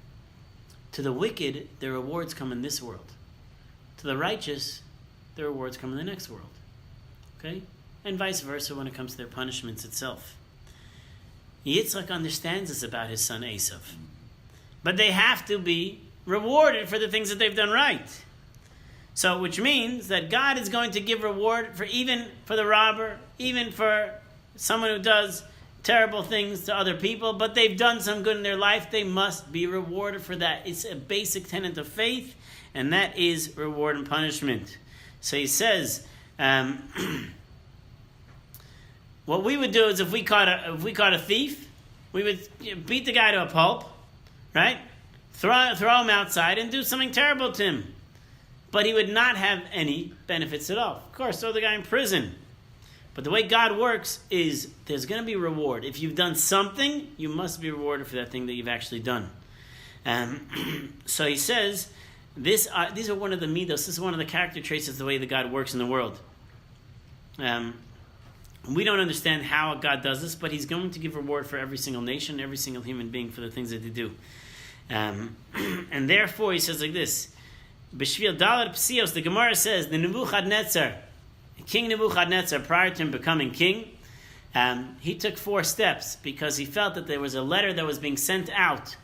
To the wicked, their rewards come in this world. To the righteous, their rewards come in the next world. Okay? And vice versa when it comes to their punishments itself. Yitzchak understands this about his son Esav. But they have to be rewarded for the things that they've done right. So, which means that God is going to give reward even for the robber, even for someone who does terrible things to other people, but they've done some good in their life, they must be rewarded for that. It's a basic tenet of faith, and that is reward and punishment. So he says, what we would do is if we caught a thief, we would beat the guy to a pulp, right? Throw him outside and do something terrible to him. But he would not have any benefits at all. Of course, throw the guy in prison. But the way God works is there's going to be reward. If you've done something, you must be rewarded for that thing that you've actually done. So he says, these are one of the midos. This is one of the character traits of the way that God works in the world. We don't understand how God does this, but He's going to give reward for every single nation, every single human being for the things that they do. And therefore, he says like this: B'shvil Dalet Psios, the Gemara says, the Nebuchadnezzar, King Nebuchadnezzar, prior to him becoming king, he took 4 steps because he felt that there was a letter that was being sent out,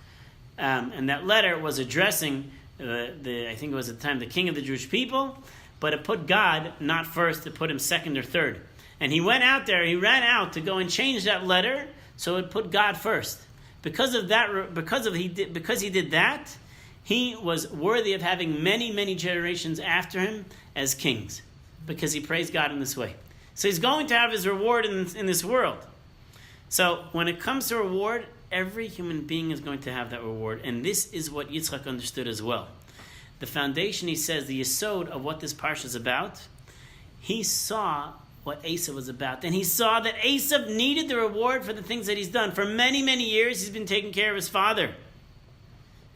and that letter was addressing I think it was at the time the king of the Jewish people, but it put God not first, it put him second or third. And he went out there, he ran out to go and change that letter, so it put God first. Because of that, because he did that, he was worthy of having many, many generations after him as kings, because he praised God in this way. So he's going to have his reward in this world. So when it comes to reward, every human being is going to have that reward, and this is what Yitzchak understood as well. The foundation, he says, the yesod of what this parsha is about, he saw what Esav was about. And he saw that Esav needed the reward for the things that he's done. For many, many years, he's been taking care of his father.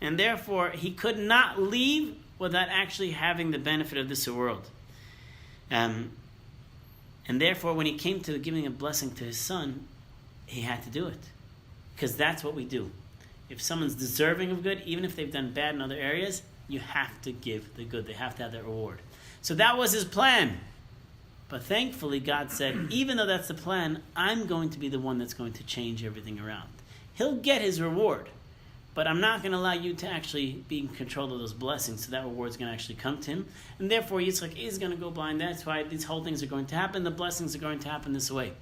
And therefore, he could not leave without actually having the benefit of this world. And therefore, when he came to giving a blessing to his son, he had to do it. Because that's what we do. If someone's deserving of good, even if they've done bad in other areas, you have to give the good. They have to have that reward. So that was his plan. But thankfully, God said, even though that's the plan, I'm going to be the one that's going to change everything around. He'll get his reward, but I'm not going to allow you to actually be in control of those blessings, so that reward's going to actually come to him. And therefore, Yitzchak is going to go blind. That's why these whole things are going to happen. The blessings are going to happen this way.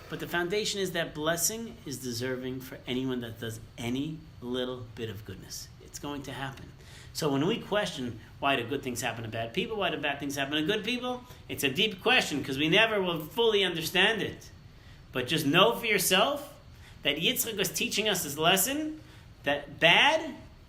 But the foundation is that blessing is deserving for anyone that does any little bit of goodness. It's going to happen. So when we question why do good things happen to bad people, why do bad things happen to good people, it's a deep question because we never will fully understand it. But just know for yourself that Yitzchak was teaching us this lesson, that bad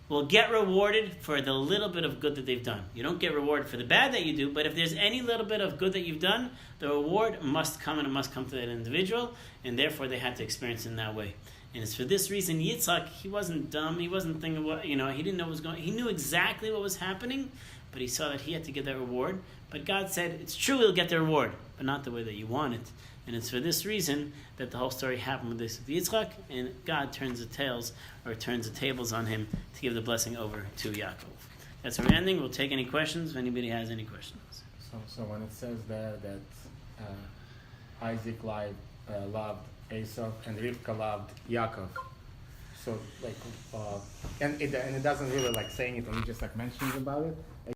will get rewarded for the little bit of good that they've done. You don't get rewarded for the bad that you do, but if there's any little bit of good that you've done, the reward must come, and it must come to that individual, and therefore they had to experience it in that way. And it's for this reason Yitzchak, he wasn't dumb, he wasn't thinking what, he didn't know what was going on. He knew exactly what was happening, but he saw that he had to get that reward. But God said, it's true he'll get the reward, but not the way that you want it. And it's for this reason that the whole story happened with this with Yitzchak, and God turns the tables on him to give the blessing over to Yaakov. That's where we're ending. We'll take any questions if anybody has any questions. So when it says there that Isaac loved Esau and Rivka loved Yaakov, so like, and it doesn't really like saying it, and just like mentioning about it.